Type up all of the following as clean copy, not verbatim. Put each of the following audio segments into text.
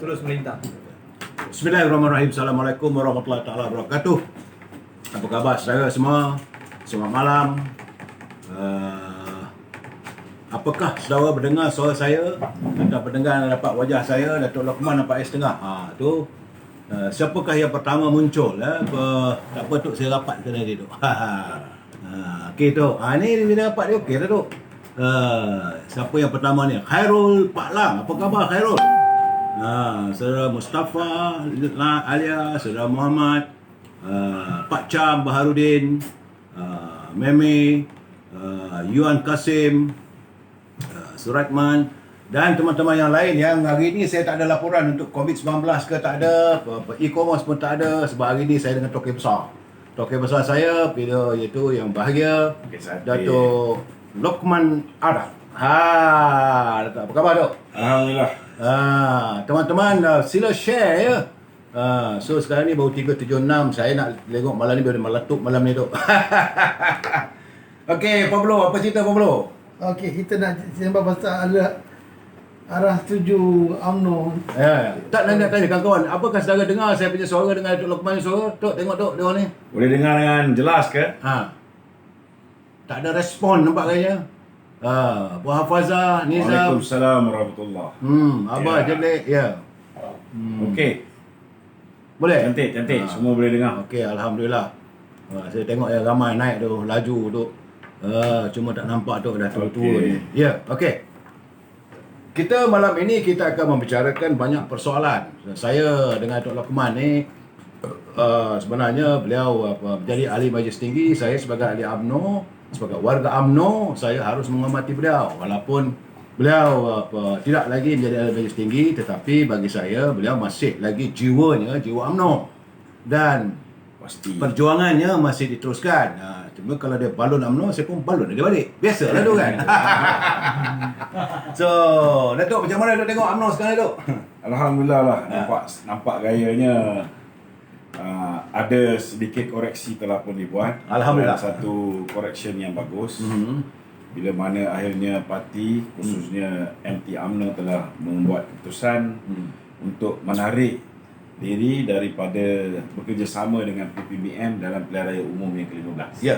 terus melintang. Bismillahirrahmanirrahim. Assalamualaikum warahmatullahi taala wabarakatuh. Apa khabar saudara semua? Selamat malam. Apakah saudara mendengar suara saya? Anda pendengar dapat wajah saya, Datuk Lokman nampak air setengah. Siapakah yang pertama muncul? Tak apa Tok, saya rapat ke tadi Tok. Okey Tok. Ni dia dapat dia okey dah Tok. Siapa yang pertama ni? Khairul Pak Lang. Apa khabar Khairul? Saudara Mustafa Alia, saudara Muhammad, Pak Cham Baharudin, Meme, Yuan Kasim, Suratman dan teman-teman yang lain yang hari ini saya tak ada laporan untuk COVID-19 ke tak ada, e-commerce pun tak ada sebab hari ini saya dengan tokoh besar. Tokoh besar saya bila iaitu yang bahagia, Datuk Lokman Arab. Datuk, apa khabar Dok? Alhamdulillah. Teman-teman sila share ya. So sekarang ni baru 3.76. Saya nak tengok malam ni biar meletup malam ni Dok. Okey, Pablo, apa cerita Pablo? Okey, kita nak sembang pasal arah tuju UMNO. Tak nak tanya kawan-kawan, apakah saudara dengar saya punya suara dengan Datuk Lokman suara? Tok tengok Tok dia ni. Boleh dengar dengan jelas ke? Tak ada respon nampak kayaknya. Buah Hafazah, Nizam. Waalaikumsalam warahmatullahi. Abah jelek ya. Okey. Boleh? Cantik. Semua boleh dengar. Okey, alhamdulillah. Saya tengok yang ramai naik tu, laju tu. Cuma tak nampak tu dah tua-tua ni. Ya, okey. Kita malam ini kita akan membicarakan banyak persoalan. Saya dengan Datuk Lokman ni sebenarnya beliau menjadi ahli Majlis Tinggi, saya sebagai ahli UMNO, sebagai warga UMNO, saya harus menghormati beliau walaupun beliau tidak lagi menjadi ahli Majlis Tinggi, tetapi bagi saya beliau masih lagi jiwa UMNO dan Pasti. perjuangannya masih diteruskan. Cuma kalau dia balon UMNO, saya pun balon dia balik. Biasalah tu kan. So, Datuk macam mana Datuk tengok UMNO sekarang Datuk? Alhamdulillah lah. Nampak gayanya ada sedikit koreksi telah pun dibuat. Alhamdulillah. Satu correction yang bagus. Bila mana akhirnya parti khususnya MT UMNO telah membuat keputusan untuk menarik diri daripada bekerjasama dengan PPBM dalam pilihan raya umum yang ke-15. Ya.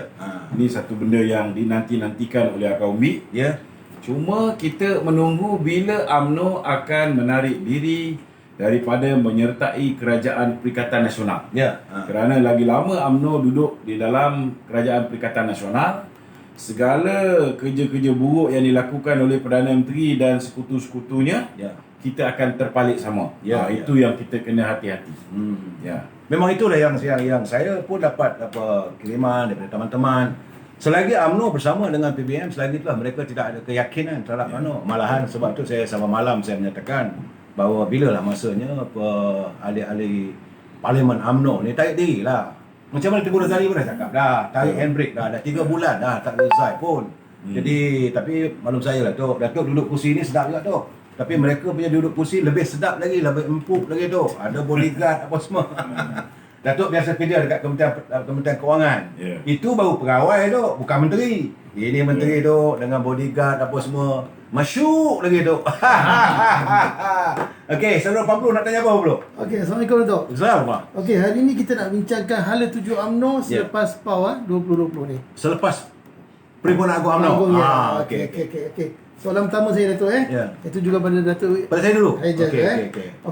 Ini satu benda yang dinanti-nantikan oleh akar umbi. Ya. Cuma kita menunggu bila UMNO akan menarik diri daripada menyertai Kerajaan Perikatan Nasional. Ya. Kerana lagi lama UMNO duduk di dalam Kerajaan Perikatan Nasional, segala kerja-kerja buruk yang dilakukan oleh Perdana Menteri dan sekutu-sekutunya, kita akan terpalit sama. Itu yang kita kena hati-hati. Memang itulah yang saya pun dapat kiriman daripada teman-teman. Selagi UMNO bersama dengan PBM, selagi itulah mereka tidak ada keyakinan terhadap UMNO. Malahan sebab tu saya sama malam saya menyatakan bahawa bilalah masanya ahli-ahli Parlimen UMNO ni tarik diri lah. Macam mana Teguh Razali pun dah cakap dah, tarik handbrake dah 3 bulan dah tak selesai pun. Jadi tapi maklum saya lah Datuk duduk kursi ni sedap juga Tok. Tapi mereka punya duduk kursi lebih sedap lagi, lebih empuk lagi Tok. Ada bodyguard apa semua. Datuk biasa kerja dekat Kementerian Kewangan. Itu baru pegawai Tok, bukan menteri. Ini menteri Tok dengan bodyguard apa semua. Masyuk lagi Tok. Okey, saudara Pablo nak tanya apa Pablo? Okey, Assalamualaikum Datuk. Assalamualaikum. Okey, hari ini kita nak bincangkan hala tuju UMNO selepas PAW 2020 ni. Selepas Perhimpunan Agung UMNO. Okey. Soalan pertama saya Datuk itu juga pada Datuk. Pada saya dulu.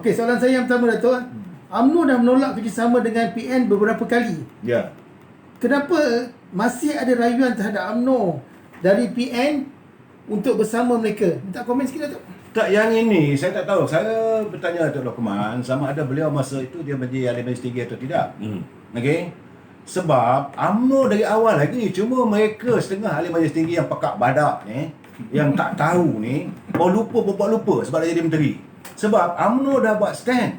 Okey, soalan saya yang pertama Datuk. UMNO dah menolak kerjasama dengan PN beberapa kali. Ya. Kenapa masih ada rayuan terhadap UMNO dari PN untuk bersama mereka? Minta komen sikit Datuk. Tak, yang ini saya tak tahu. Saya bertanya Datuk Lokman sama ada beliau masa itu dia menjadi ahli Majlis Tinggi atau tidak. Okey. Sebab UMNO dari awal lagi, cuma mereka setengah ahli Majlis Tinggi yang pakak badak ni, yang tak tahu ni, baru lupa sebab dia jadi menteri. Sebab UMNO dah buat stand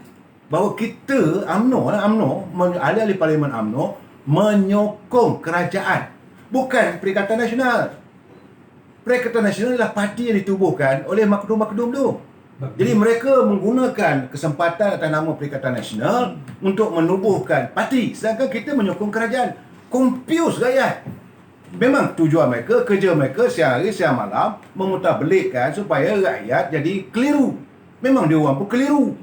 bahawa kita UMNO, ahli-ahli Parlimen UMNO menyokong kerajaan, bukan Perikatan Nasional. Perikatan Nasional adalah parti yang ditubuhkan oleh makdum-makdum tu. Jadi mereka menggunakan kesempatan atas nama Perikatan Nasional untuk menubuhkan parti, sedangkan kita menyokong kerajaan. Confuse rakyat. Memang tujuan mereka, kerja mereka siang hari siang malam memutarbelikkan supaya rakyat jadi keliru. Memang dia orang pun keliru.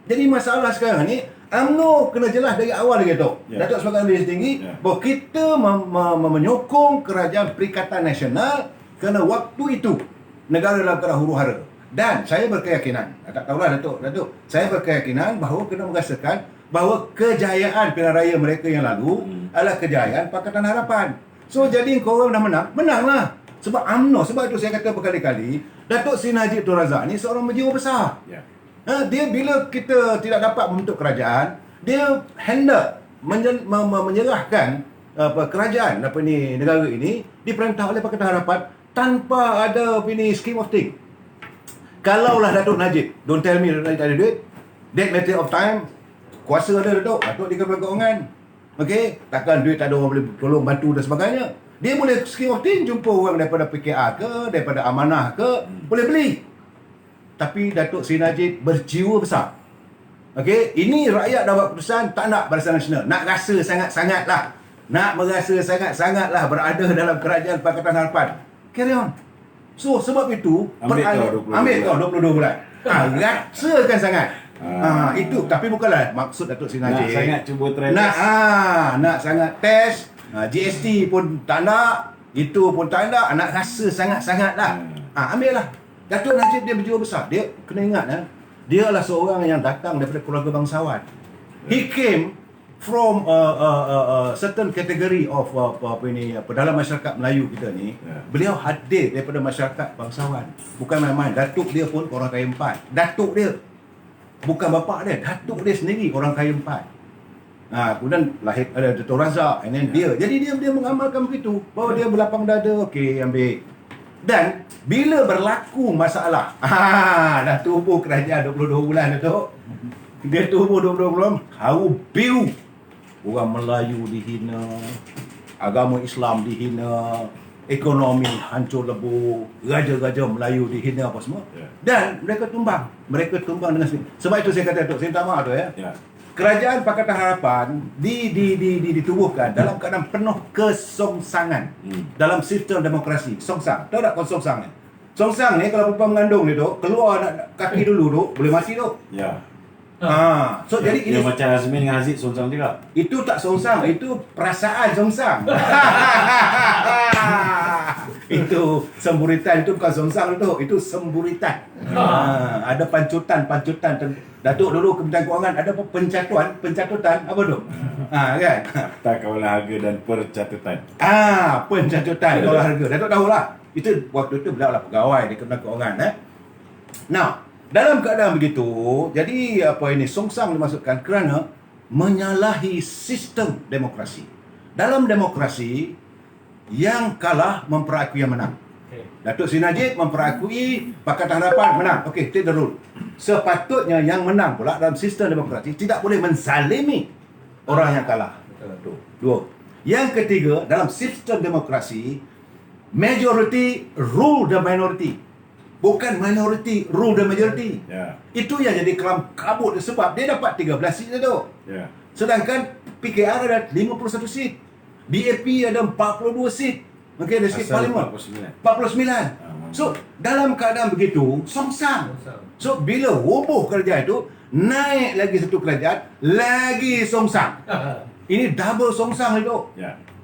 Jadi masalah sekarang ni, UMNO kena jelas dari awal dia Datuk. Ya. Datuk sebagai Majlis Tinggi bahawa kita menyokong kerajaan Perikatan Nasional kerana waktu itu negara dalam keadaan huru-hara. Dan saya berkeyakinan, tak tahulah Datuk, saya berkeyakinan bahawa kena merasakan bahawa kejayaan pilihan raya mereka yang lalu adalah kejayaan Pakatan Harapan. So jadi korang dah menanglah. Sebab UMNO, sebab itu saya kata berkali-kali, Datuk Seri Najib Tun Razak ni seorang berjiwa besar. Dia bila kita tidak dapat membentuk kerajaan, dia hendak menyerahkan kerajaan negara ini diperintah oleh Pakatan Harapan tanpa ada scheme of thing. Kalaulah Datuk Najib, don't tell me Datuk Najib tak ada duit, that matter of time, kuasa ada Datuk di Kementerian Keuangan. Okey, takkan duit tak ada orang boleh tolong bantu dan sebagainya. Dia boleh scheme of thing, jumpa orang daripada PKR ke, daripada Amanah ke, boleh beli. Tapi Datuk Seri Najib berjiwa besar. Okey, ini rakyat dah buat keputusan tak nak Barisan Nasional. Nak rasa sangat-sangatlah. Nak merasa sangat-sangatlah berada dalam kerajaan Pakatan Harapan. Carry on. So sebab itu ambil kau 22 bulan. Rasakan sangat. Itu tapi bukanlah maksud Datuk Seri Najib. Nak sangat cuba try Nak sangat test. GST pun tak nak, itu pun tak nak rasa sangat-sangatlah. Ambil lah. Datuk Najib dia berjiwa besar. Dia kena ingat dia adalah seorang yang datang daripada keluarga bangsawan. He came from certain category of dalam masyarakat Melayu kita ni. Beliau hadir daripada masyarakat bangsawan. Bukan main-main. Datuk dia pun orang kaya empat. Datuk dia bukan bapak dia, datuk dia sendiri orang kaya empat. Kemudian lahir ada Datuk Razak, and then dia. Jadi dia mengamalkan begitu, bahawa dia berlapang dada, okey ambil. Dan bila berlaku masalah, dah tubuh kerajaan 22 bulan Datuk. Dia tubuh 22 bulan, haru biru. Orang Melayu dihina, agama Islam dihina, ekonomi hancur lebur, raja-raja Melayu dihina apa semua. Dan mereka tumbang dengan sendiri. Sebab itu saya kata Datuk, saya minta maaf tu Kerajaan Pakatan Harapan ditubuhkan dalam keadaan penuh kesongsangan dalam sistem demokrasi. Songsang. Tahu tak songsang ni? Songsang ni kalau perempuan mengandung ni tu, keluar kaki dulu tu, boleh mati tu. So jadi ini macam Azmin dengan Haziq songsang juga. Itu tak songsang, itu perasaan songsang. Itu semburitan, itu bukan songsang itu semburitan. Ada pancutan. Datuk dulu Kementerian Keuangan ada apa pencatutan apa tu? Kan? Takaulah harga dan percatutan. Pencatutan kawal harga. Datuk tahulah. Itu waktu itu beliau lah pegawai di Kementerian Keuangan Now, dalam keadaan begitu, jadi songsang dimaksudkan kerana menyalahi sistem demokrasi. Dalam demokrasi, yang kalah memperakui yang menang. Datuk Seri Najib memperakui Pakatan Harapan menang. Okey, take the rule. Sepatutnya yang menang pula dalam sistem demokrasi tidak boleh menzalimi orang yang kalah. Dua. Yang ketiga, dalam sistem demokrasi, majority rule the minority. Bukan minority rule the majority. Itu yang jadi kelam kabut sebab dia dapat 13 seat tu. Sedangkan PKR ada 51 seat. BAP ada 42 seat. Okey, ada seat parlimen 49. So, dalam keadaan begitu, songsang. So, bila roboh kerajaan itu, naik lagi satu kerajaan, lagi songsang. Ini double songsang itu.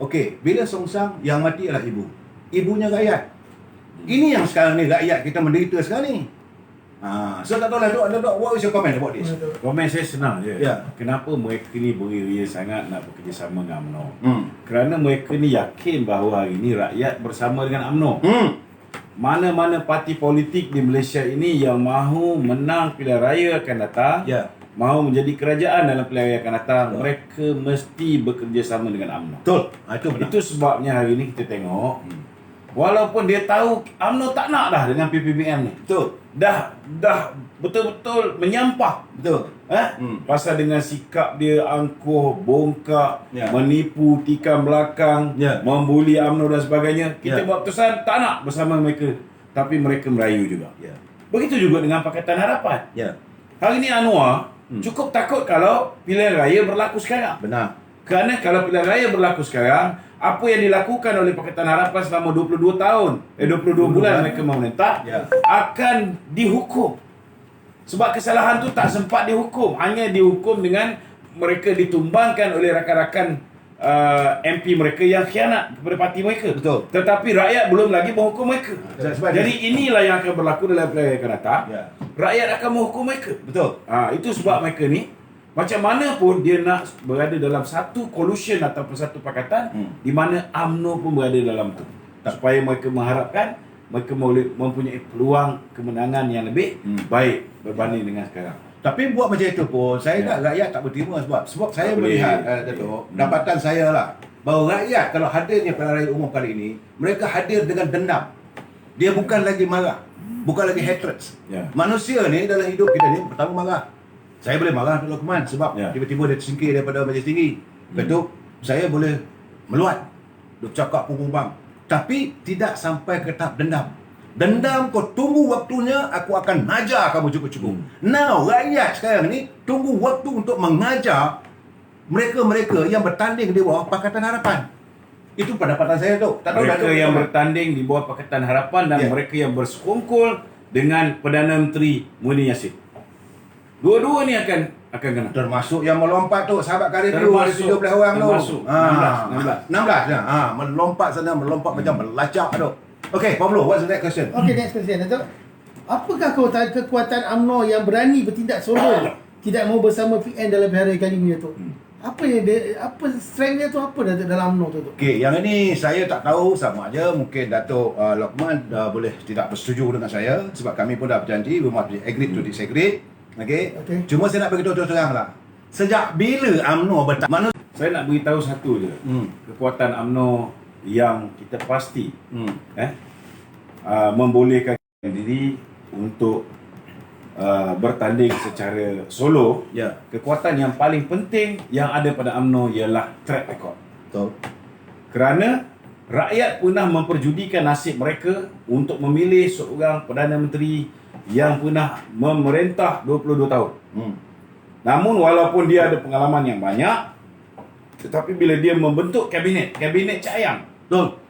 Okey, bila songsang, yang mati adalah ibu. Ibunya rakyat. Ini yang sekarang ni rakyat kita menderita sekarang ni. So tak tahu lah Dok, what is your comment about this? Komen saya senang je. Kenapa mereka ni beria sangat nak bekerjasama dengan UMNO? Kerana mereka ni yakin bahawa hari ni rakyat bersama dengan UMNO. Mana-mana parti politik di Malaysia ini yang mahu menang pilihan raya akan datang, mahu menjadi kerajaan dalam pilihan raya akan datang, mereka mesti bekerjasama dengan UMNO. Betul. Itu sebabnya hari ni kita tengok, walaupun dia tahu UMNO tak nak dah dengan PPBM ni. Betul. Dah betul-betul menyampah. Betul. Pasal dengan sikap dia angkuh, bongkak, menipu, tikam belakang, membuli UMNO dan sebagainya. Kita buat keputusan tak nak bersama mereka. Tapi mereka merayu juga. Begitu juga dengan Pakatan Harapan. Hari ni Anwar cukup takut kalau pilihan raya berlaku sekarang. Benar. Kerana kalau pilihan raya berlaku sekarang, apa yang dilakukan oleh Pakatan Harapan selama 22 bulan mereka memerintah akan dihukum. Sebab kesalahan tu tak sempat dihukum, hanya dihukum dengan mereka ditumbangkan oleh rakan-rakan MP mereka yang khianat kepada parti mereka. Betul. Tetapi rakyat belum lagi menghukum mereka. Sebab Jadi inilah yang akan berlaku dalam pilihan yang akan datang. Ya. Rakyat akan menghukum mereka. Betul. Itu sebab mereka ni macam mana pun dia nak berada dalam satu collusion ataupun satu pakatan di mana UMNO pun berada dalam tu. Supaya mereka mengharapkan mereka mempunyai peluang kemenangan yang lebih baik berbanding dengan sekarang. Tapi buat macam itu pun saya nak rakyat tak berterima sebab saya boleh. melihat Datuk, dapatan saya lah bahawa rakyat kalau hadirnya pilihan raya umum kali ini, mereka hadir dengan dendam. Dia bukan lagi marah, bukan lagi hatred. Ya. Manusia ni dalam hidup kita ni pertama marah. Saya boleh marah Datuk Lukman sebab tiba-tiba dia tersingkir daripada majlis tinggi. Betul, saya boleh meluat, dia cakap punggung. Tapi tidak sampai ke tahap dendam. Dendam kau tunggu waktunya, aku akan najar kamu cukup-cukup. Now, rakyat sekarang ni tunggu waktu untuk mengajar mereka-mereka yang bertanding di bawah Pakatan Harapan. Itu pendapatan saya tu. Tak tahu Mereka Datuk yang apa? bertanding di bawah Pakatan Harapan dan mereka yang bersekongkol dengan Perdana Menteri Muhyiddin Yassin. Dua-dua ni akan kena. Termasuk yang melompat tu, sahabat karya tu, ada Termasuk. 17 orang tu. Termasuk. 16 ya. Melompat sana, melompat macam melacak tu. Okay, Pablo, what's the next question? Okey, next question, Datuk. Apakah kekuatan UMNO yang berani bertindak solo tidak mau bersama PN dalam pilihan raya kali ini, Datuk? Apa yang dia, apa strength dia tu, apa dalam UMNO tu, Datuk? Okey, yang ini saya tak tahu, sama aja mungkin Datuk Lokman boleh tidak bersetuju dengan saya sebab kami pun dah berjanji we must agree to disagree. Okey. Cuma saya nak beritahu terus terang lah. Sejak bila UMNO bertanding? Saya nak beritahu satu je. Kekuatan UMNO yang kita pasti membolehkan diri untuk bertanding secara solo. Ya. Kekuatan yang paling penting yang ada pada UMNO ialah track record. Betul. Kerana rakyat pernah memperjudikan nasib mereka untuk memilih seorang Perdana Menteri yang pernah memerintah 22 tahun. Namun walaupun dia ada pengalaman yang banyak, tetapi bila dia membentuk kabinet Cak Ayang, Betul.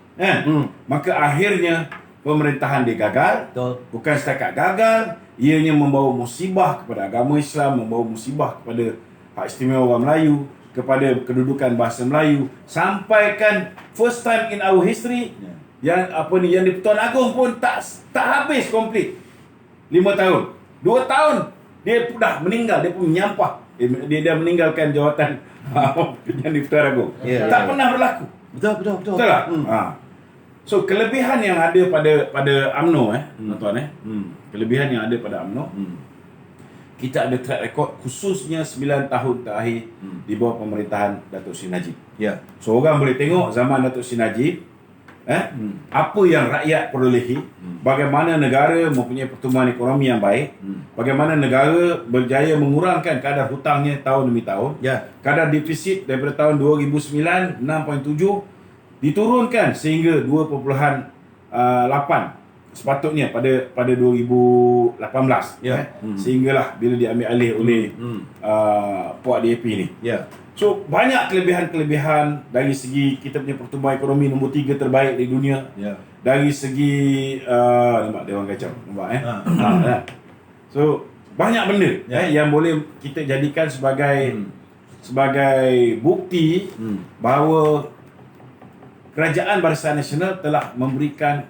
maka akhirnya pemerintahan dia gagal. Betul. Bukan setakat gagal, ianya membawa musibah kepada agama Islam, membawa musibah kepada hak istimewa orang Melayu, kepada kedudukan bahasa Melayu, sampaikan first time in our history yang di Pertuan Agong pun tak habis komplit 5 tahun. 2 tahun dia dah meninggal, dia pun menyampah. Dia dah meninggalkan jawatan yang di Pertuan Agong. Tak pernah berlaku. Betul. Betul tak? So kelebihan yang ada pada UMNO tuan-tuan kelebihan yang ada pada UMNO, kita ada track record khususnya 9 tahun terakhir di bawah pemerintahan Datuk Seri Najib. Ya. So orang boleh tengok zaman Datuk Seri Najib apa yang rakyat perolehi, bagaimana negara mempunyai pertumbuhan ekonomi yang baik, bagaimana negara berjaya mengurangkan kadar hutangnya tahun demi tahun. Ya. Kadar defisit daripada tahun 2009 6.7 diturunkan sehingga 2.8 sepatutnya pada 2018 sehinggalah bila diambil alih oleh puak DAP ni. Ya. So banyak kelebihan dari segi kita punya pertumbuhan ekonomi nombor 3 terbaik di dunia. Ya. Dari segi nampak dia orang kacau, nampak So banyak benda yang boleh kita jadikan sebagai bukti bahawa Kerajaan Barisan Nasional telah memberikan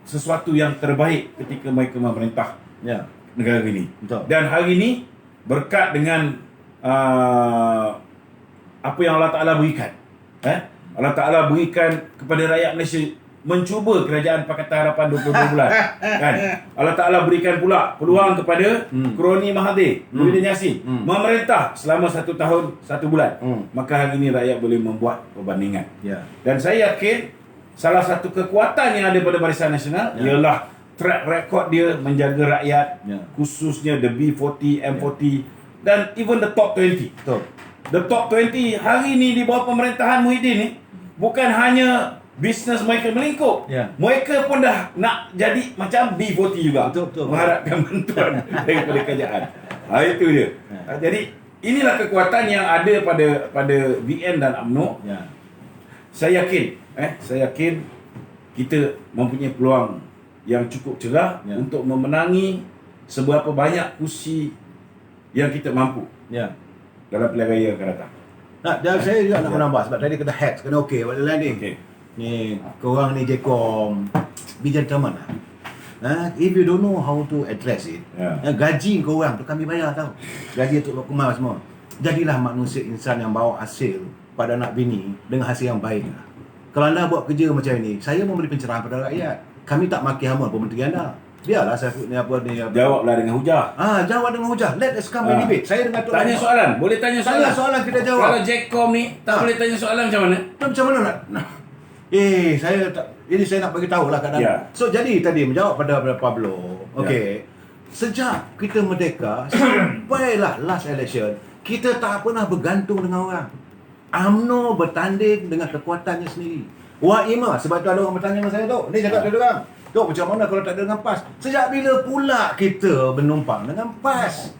sesuatu yang terbaik ketika mereka memerintah negara ini. Betul. Dan hari ini berkat dengan apa yang Allah Ta'ala berikan, Allah Ta'ala berikan kepada rakyat Malaysia, mencuba Kerajaan Pakatan Harapan 22 bulan kan. Allah Ta'ala berikan pula peluang kepada Kroni Mahathir Muhyiddin Yassin memerintah selama 1 tahun 1 bulan. Maka hari ini rakyat boleh membuat perbandingan. Dan saya yakin salah satu kekuatan yang ada pada Barisan Nasional ialah track record dia menjaga rakyat, khususnya the B40, M40 dan even the top 20. Betul. The top 20 hari ini di bawah pemerintahan Muhyiddin ni bukan hanya bisnes mereka melingkup, mereka pun dah nak jadi macam B40 juga. Betul. Mengharapkan bantuan daripada kerajaan. Itu dia. Jadi inilah kekuatan yang ada pada BN dan UMNO. Saya yakin kita mempunyai peluang yang cukup cerah untuk memenangi seberapa banyak kursi yang kita mampu Ya. dalam pilihan raya akan datang. Nah, dan saya juga nak Ya. menambah sebab tadi kena hack, kena okey. Waktu lain ni. Okey. Ni, korang ni Jcom, be gentleman lah. If you don't know how to address it, Ya. gaji korang tu kami bayar tau. Gaji untuk Kumar semua. Jadilah manusia insan yang bawa hasil pada anak bini dengan hasil yang baik lah. Kalau anda buat kerja macam ini, saya memberi pencerahan pada rakyat. Kami tak maki hama pun menteri anda. Biarlah saya ni apa. Jawablah dengan hujah. Jawab dengan hujah. Let us come and debate. Saya dengan Tok Tanya Rahmat. soalan, boleh tanya soalan. Tanya soalan kita jawab. Kalau Jcom ni tak boleh tanya soalan macam mana? Macam mana nak? Saya tak, ini saya nak bagi tahu lah keadaan. Ya. So jadi tadi menjawab pada Pablo. Okey. Sejak kita merdeka sampailah last election, kita tak pernah bergantung dengan orang. UMNO bertanding dengan kekuatannya sendiri. Wah sebab tu ada orang bertanya dengan saya tu. Ni cakap dia orang. Dok macam mana kalau tak ada dengan PAS? Sejak bila pula kita menumpang dengan PAS?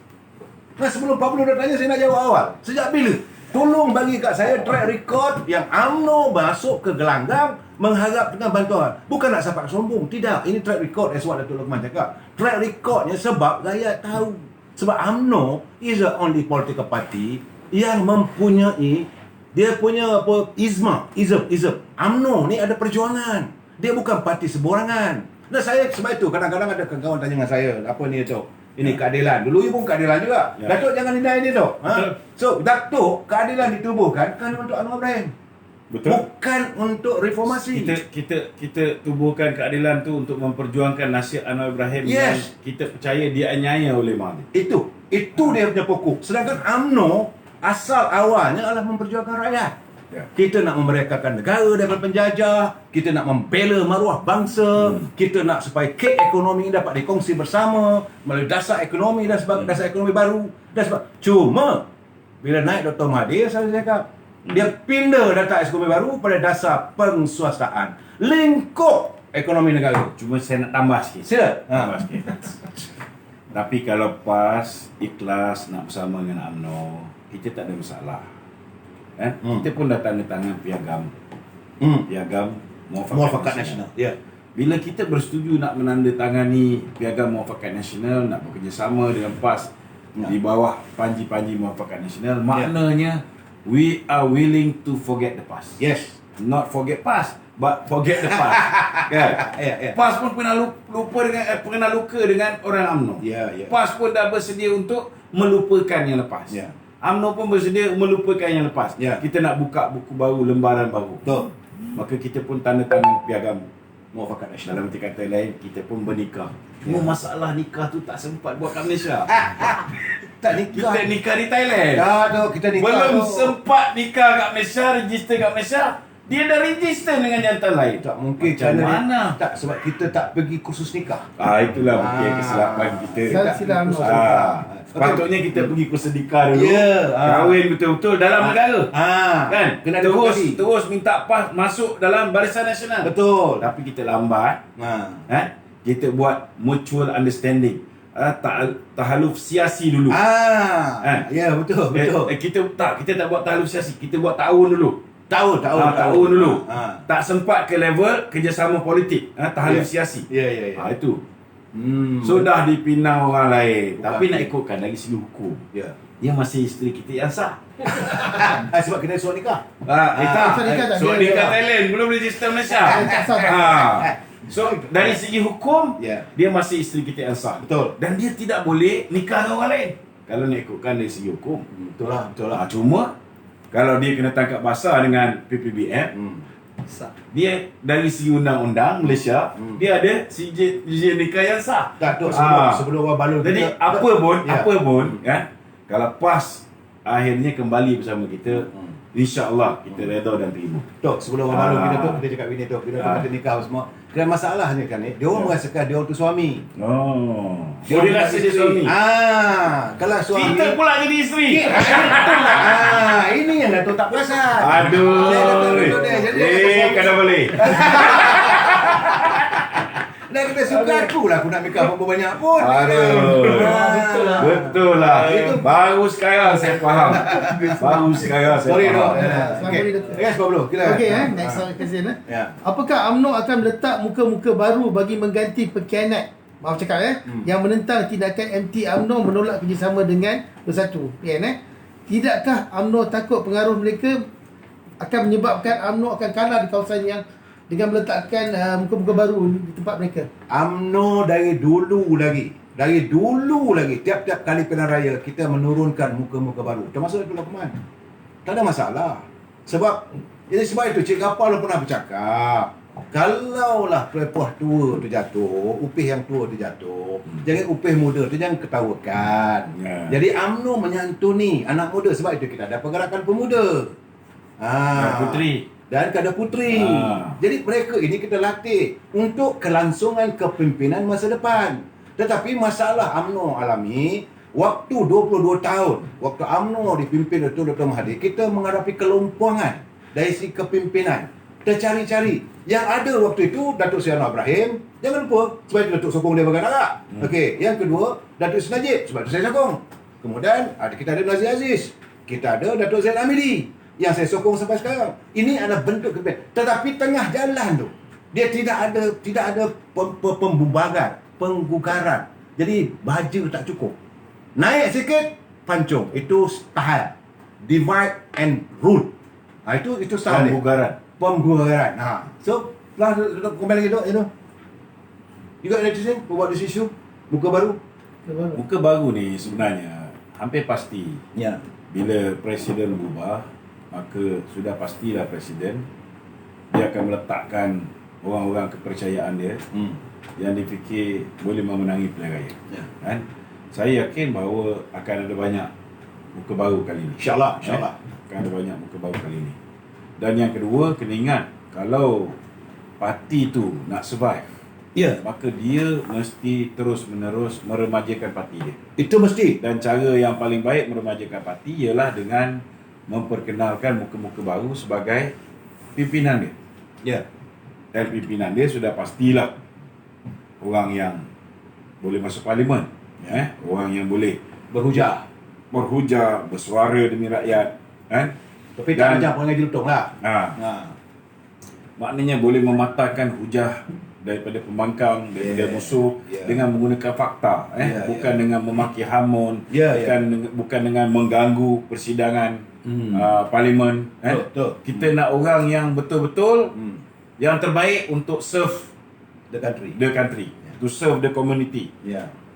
Nah, sebelum Pablo dah tanya, saya nak jawab awal. Sejak bila? Tolong bagi kat saya track record yang UMNO masuk ke gelanggang mengharap dengan bantuan. Bukan nak sampai sombong. Tidak. Ini track record as what Datuk Luqman cakap. Track recordnya sebab rakyat tahu. Sebab UMNO is the only political party yang mempunyai dia punya apa ism. UMNO ni ada perjuangan. Dia bukan parti seburangan. Nah, saya sebab itu kadang-kadang ada kawan tanya dengan saya, apa ni tu? Ini keadilan. Dulu ibu keadilan juga. Ya. Datuk jangan deny ni tu. So, Datuk keadilan ditubuhkan kan untuk Anwar Ibrahim. Betul. Bukan untuk reformasi. Kita tubuhkan keadilan tu untuk memperjuangkan nasihat Anwar Ibrahim Yes. yang kita percaya dianiaya oleh Mahathir. Itu dia punya pokok. Sedangkan UMNO asal awalnya adalah memperjuangkan rakyat. Ya. Kita nak memerdekakan negara daripada penjajah, kita nak membela maruah bangsa, kita nak supaya kek ekonomi dapat dikongsi bersama melalui dasar ekonomi dan dasar ekonomi baru. Dan sebab cuma bila naik Dr. Mahathir, saya cakap dia pindah data ekonomi baru pada dasar pensuasaan, lingkup ekonomi negara. Cuma saya nak tambah sikit. Sila. Tambah sikit. Tapi kalau PAS ikhlas nak bersama dengan UMNO, kita tak ada masalah. Kita pun dah tanda tangan piagam piagam Muafakat Nasional. Ya. Bila kita bersetuju nak menandatangani piagam Muafakat Nasional, nak bekerjasama dengan PAS di bawah panji-panji Muafakat Nasional, maknanya we are willing to forget the past. Yes. Not forget past, but forget the past. Kan? Ya. PAS pun pernah luka dengan orang UMNO. Ya. PAS pun dah bersedia untuk melupakan yang lepas. Ya. UMNO pun bersedia melupakan yang lepas. Ya. Kita nak buka buku baru, lembaran baru. Betul. Maka kita pun tanda tangan piagam. Muafakat Nasional. Dalam arti kata lain, kita pun bernikah. Cuma masalah nikah tu tak sempat buat kat Malaysia. Tak nikah. Kita nikah di Thailand. Kita nikah. Belum tu. sempat nikah kat Malaysia, register kat Malaysia, dia dah register dengan jantan lain. Tak mungkin Macam mana? Tak, sebab kita tak pergi kursus nikah. Itulah mungkin kesilapan kita. Silap UMNO. Patutnya kita pergi kursus nikah dulu. Ya. Kahwin betul-betul dalam negara. Kan? Kena Kena dua kali. terus minta PAS masuk dalam Barisan Nasional. Betul. Tapi kita lambat. Kita buat mutual understanding. Tahaluf siasi dulu. Ya, betul. Kita tak buat tahaluf siasi, kita buat tahun dulu. Tahun dulu. Tak sempat ke level kerjasama politik, tahaluf siasi. Ya. Itu. Sudah dipinang orang lain. Bukan. Tapi nak ikutkan dari segi hukum, Ya. dia masih isteri kita yang sah. Sebab kita surat nikah. surat nikah tak Surat ada. nikah Thailand belum register Malaysia. Tak sah. So dari segi hukum, Ya. dia masih isteri kita yang sah. Betul. Dan dia tidak boleh nikah dengan orang lain. Kalau nak ikutkan dari segi hukum. Betul lah. Cuma kalau dia kena tangkap basah dengan PPBM, dia dari segi undang-undang Malaysia, dia ada sijil nikah yang sah. Tak, tu sebelum orang balon Jadi kita- apa pun Ya. kan, kalau PAS akhirnya kembali bersama kita, insya-Allah kita redha dan terima. Tok, sebelum orang balon kita tu, kita cakap bini tu, kita kata nikah semua. Dan masalahnya kan ni, dia orang merasakan dia orang tu suami. Dia rasa dia suami. Kalau suami Kita pula jadi isteri. ini yang Datuk tak perasan. Aduh. Kadang boleh. Dah kena suka aku lah, aku nak nikah berapa banyak pun. Betul lah. Baru sekarang saya faham. Sorry dok. Sorry, Datuk. Yes, Pablo. Okey, next question. Ya. Apakah UMNO akan meletak muka-muka baru bagi mengganti pengkhianat maaf cakap yang menentang tindakan MT UMNO menolak kerjasama dengan Bersatu PN tidakkah UMNO takut pengaruh mereka akan menyebabkan UMNO akan kalah di kawasan yang dengan meletakkan muka-muka baru di tempat mereka? UMNO dari dulu lagi tiap-tiap kali pilihan raya kita menurunkan muka-muka baru termasuk Datuk Lukman. Tak ada masalah. Sebab itu Cik Gapal pernah bercakap, kalaulah pelepah tua tu jatuh, upih yang tua tu jatuh, jangan upih muda tu jangan ketawakan. Jadi UMNO menyantuni anak muda, sebab itu kita ada pergerakan pemuda. Dan kada putri. Jadi mereka ini kita latih untuk kelangsungan kepimpinan masa depan. Tetapi masalah UMNO alami waktu 22 tahun, waktu UMNO dipimpin Dr. Mahathir, kita menghadapi kelompokan dari segi kepimpinan. Tercari-cari. Yang ada waktu itu Datuk Seri Anwar Ibrahim, jangan lupa sebab itu Datuk sokong dia bergerak. Okey, yang kedua Datuk Seri Najib, sebab itu saya sokong. Kemudian kita ada Nazir Aziz, kita ada Datuk Zaid Amidi yang saya sokong sampai sekarang. Ini adalah bentuk kepimpinan. Tetapi tengah jalan tu dia tidak ada pembubaran, penggugaran. Jadi baja tak cukup. Naik sikit, pancung. Itu tahan. Divide and rule. Itu salah dia. Pembugaran. So, kembali lagi tu, You got anything about this issue? Muka baru? Muka baru ni sebenarnya hampir pasti. Ya. Bila presiden berubah, maka sudah pastilah presiden dia akan meletakkan orang-orang kepercayaan dia yang difikir boleh memenangi pilihan raya. Kan? Saya yakin bahawa akan ada banyak muka baru kali ini. InsyaAllah. Akan ada banyak muka baru kali ini. Dan yang kedua, kena ingat, kalau parti tu nak survive, maka dia mesti terus-menerus meremajakan parti dia. Itu mesti. Dan cara yang paling baik meremajakan parti ialah dengan memperkenalkan muka-muka baru sebagai pimpinan dia. Ya. Dan pimpinan dia sudah pastilah orang yang boleh masuk parlimen, orang yang boleh berhujah, bersuara demi rakyat, Tapi tak macam orang jelutong lah. Maknanya boleh mematahkan hujah daripada pembangkang, daripada musuh dengan menggunakan fakta, bukan dengan memaki hamun, bukan dengan mengganggu persidangan parlimen. Betul. Kita nak orang yang betul-betul yang terbaik untuk serve The country. To serve the community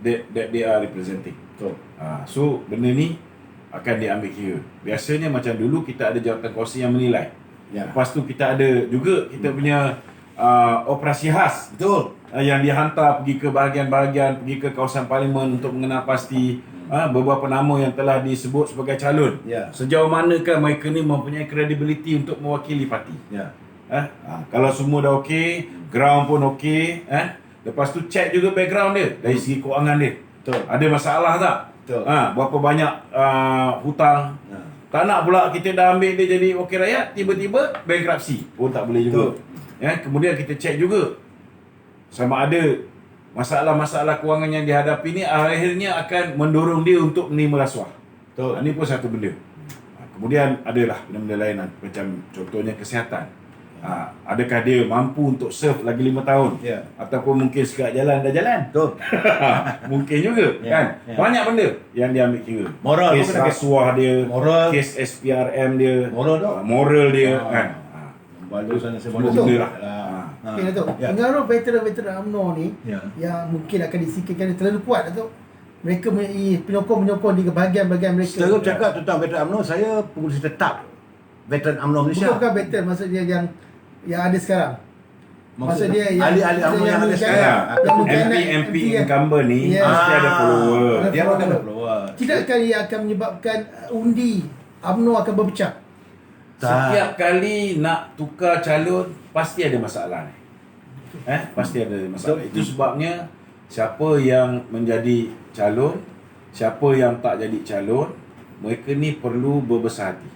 that they are representing. Betul. So benda ni akan diambil kira. Biasanya macam dulu kita ada jawatan kuasa yang menilai. Lepas tu kita ada juga kita punya operasi khas. Betul. Yang dihantar pergi ke bahagian-bahagian, pergi ke kawasan parlimen untuk mengenal pasti beberapa nama yang telah disebut sebagai calon. Sejauh manakah mereka ni mempunyai credibility untuk mewakili parti. Kalau semua dah okey, ground pun okey, lepas tu check juga background dia dari segi kewangan dia. Betul. Ada masalah tak? Betul. Berapa banyak hutang. Tak nak pula kita dah ambil dia jadi wakil rakyat, tiba-tiba bankruptcy pun tak boleh juga. Kemudian kita check juga sama ada masalah-masalah kewangan yang dihadapi ni akhirnya akan mendorong dia untuk menerima rasuah. Ini pun satu benda. Kemudian adalah benda-benda lain macam contohnya kesihatan. Adakah dia mampu untuk serve lagi 5 tahun? Ataupun mungkin sekat jalan dah jalan? Betul. Mungkin juga kan? Banyak benda yang dia ambil kira. Moral, kes rasuah dia, kes SPRM dia, moral dia kan. Balu sana Semua benda lah. Okay, Datuk. Pengaruh veteran-veteran UMNO ni yang mungkin akan disikirkan terlalu kuat, Datuk. Mereka penyokong di bahagian-bahagian mereka. Secara bercakap tentang veteran UMNO, saya pengurusi tetap veteran UMNO Malaysia. Bukan veteran, maksud dia yang ada sekarang. Maksud dia yang ahli-ahli UMNO yang ada sekarang. MP incumbent ni mesti ada follower. Dia akan ada follower. Tidakkah ia akan menyebabkan undi UMNO akan berpecah? Setiap kali nak tukar calon pasti ada masalah ni. Pasti ada masalah. Itu sebabnya siapa yang menjadi calon, siapa yang tak jadi calon, mereka ni perlu berbesar hati.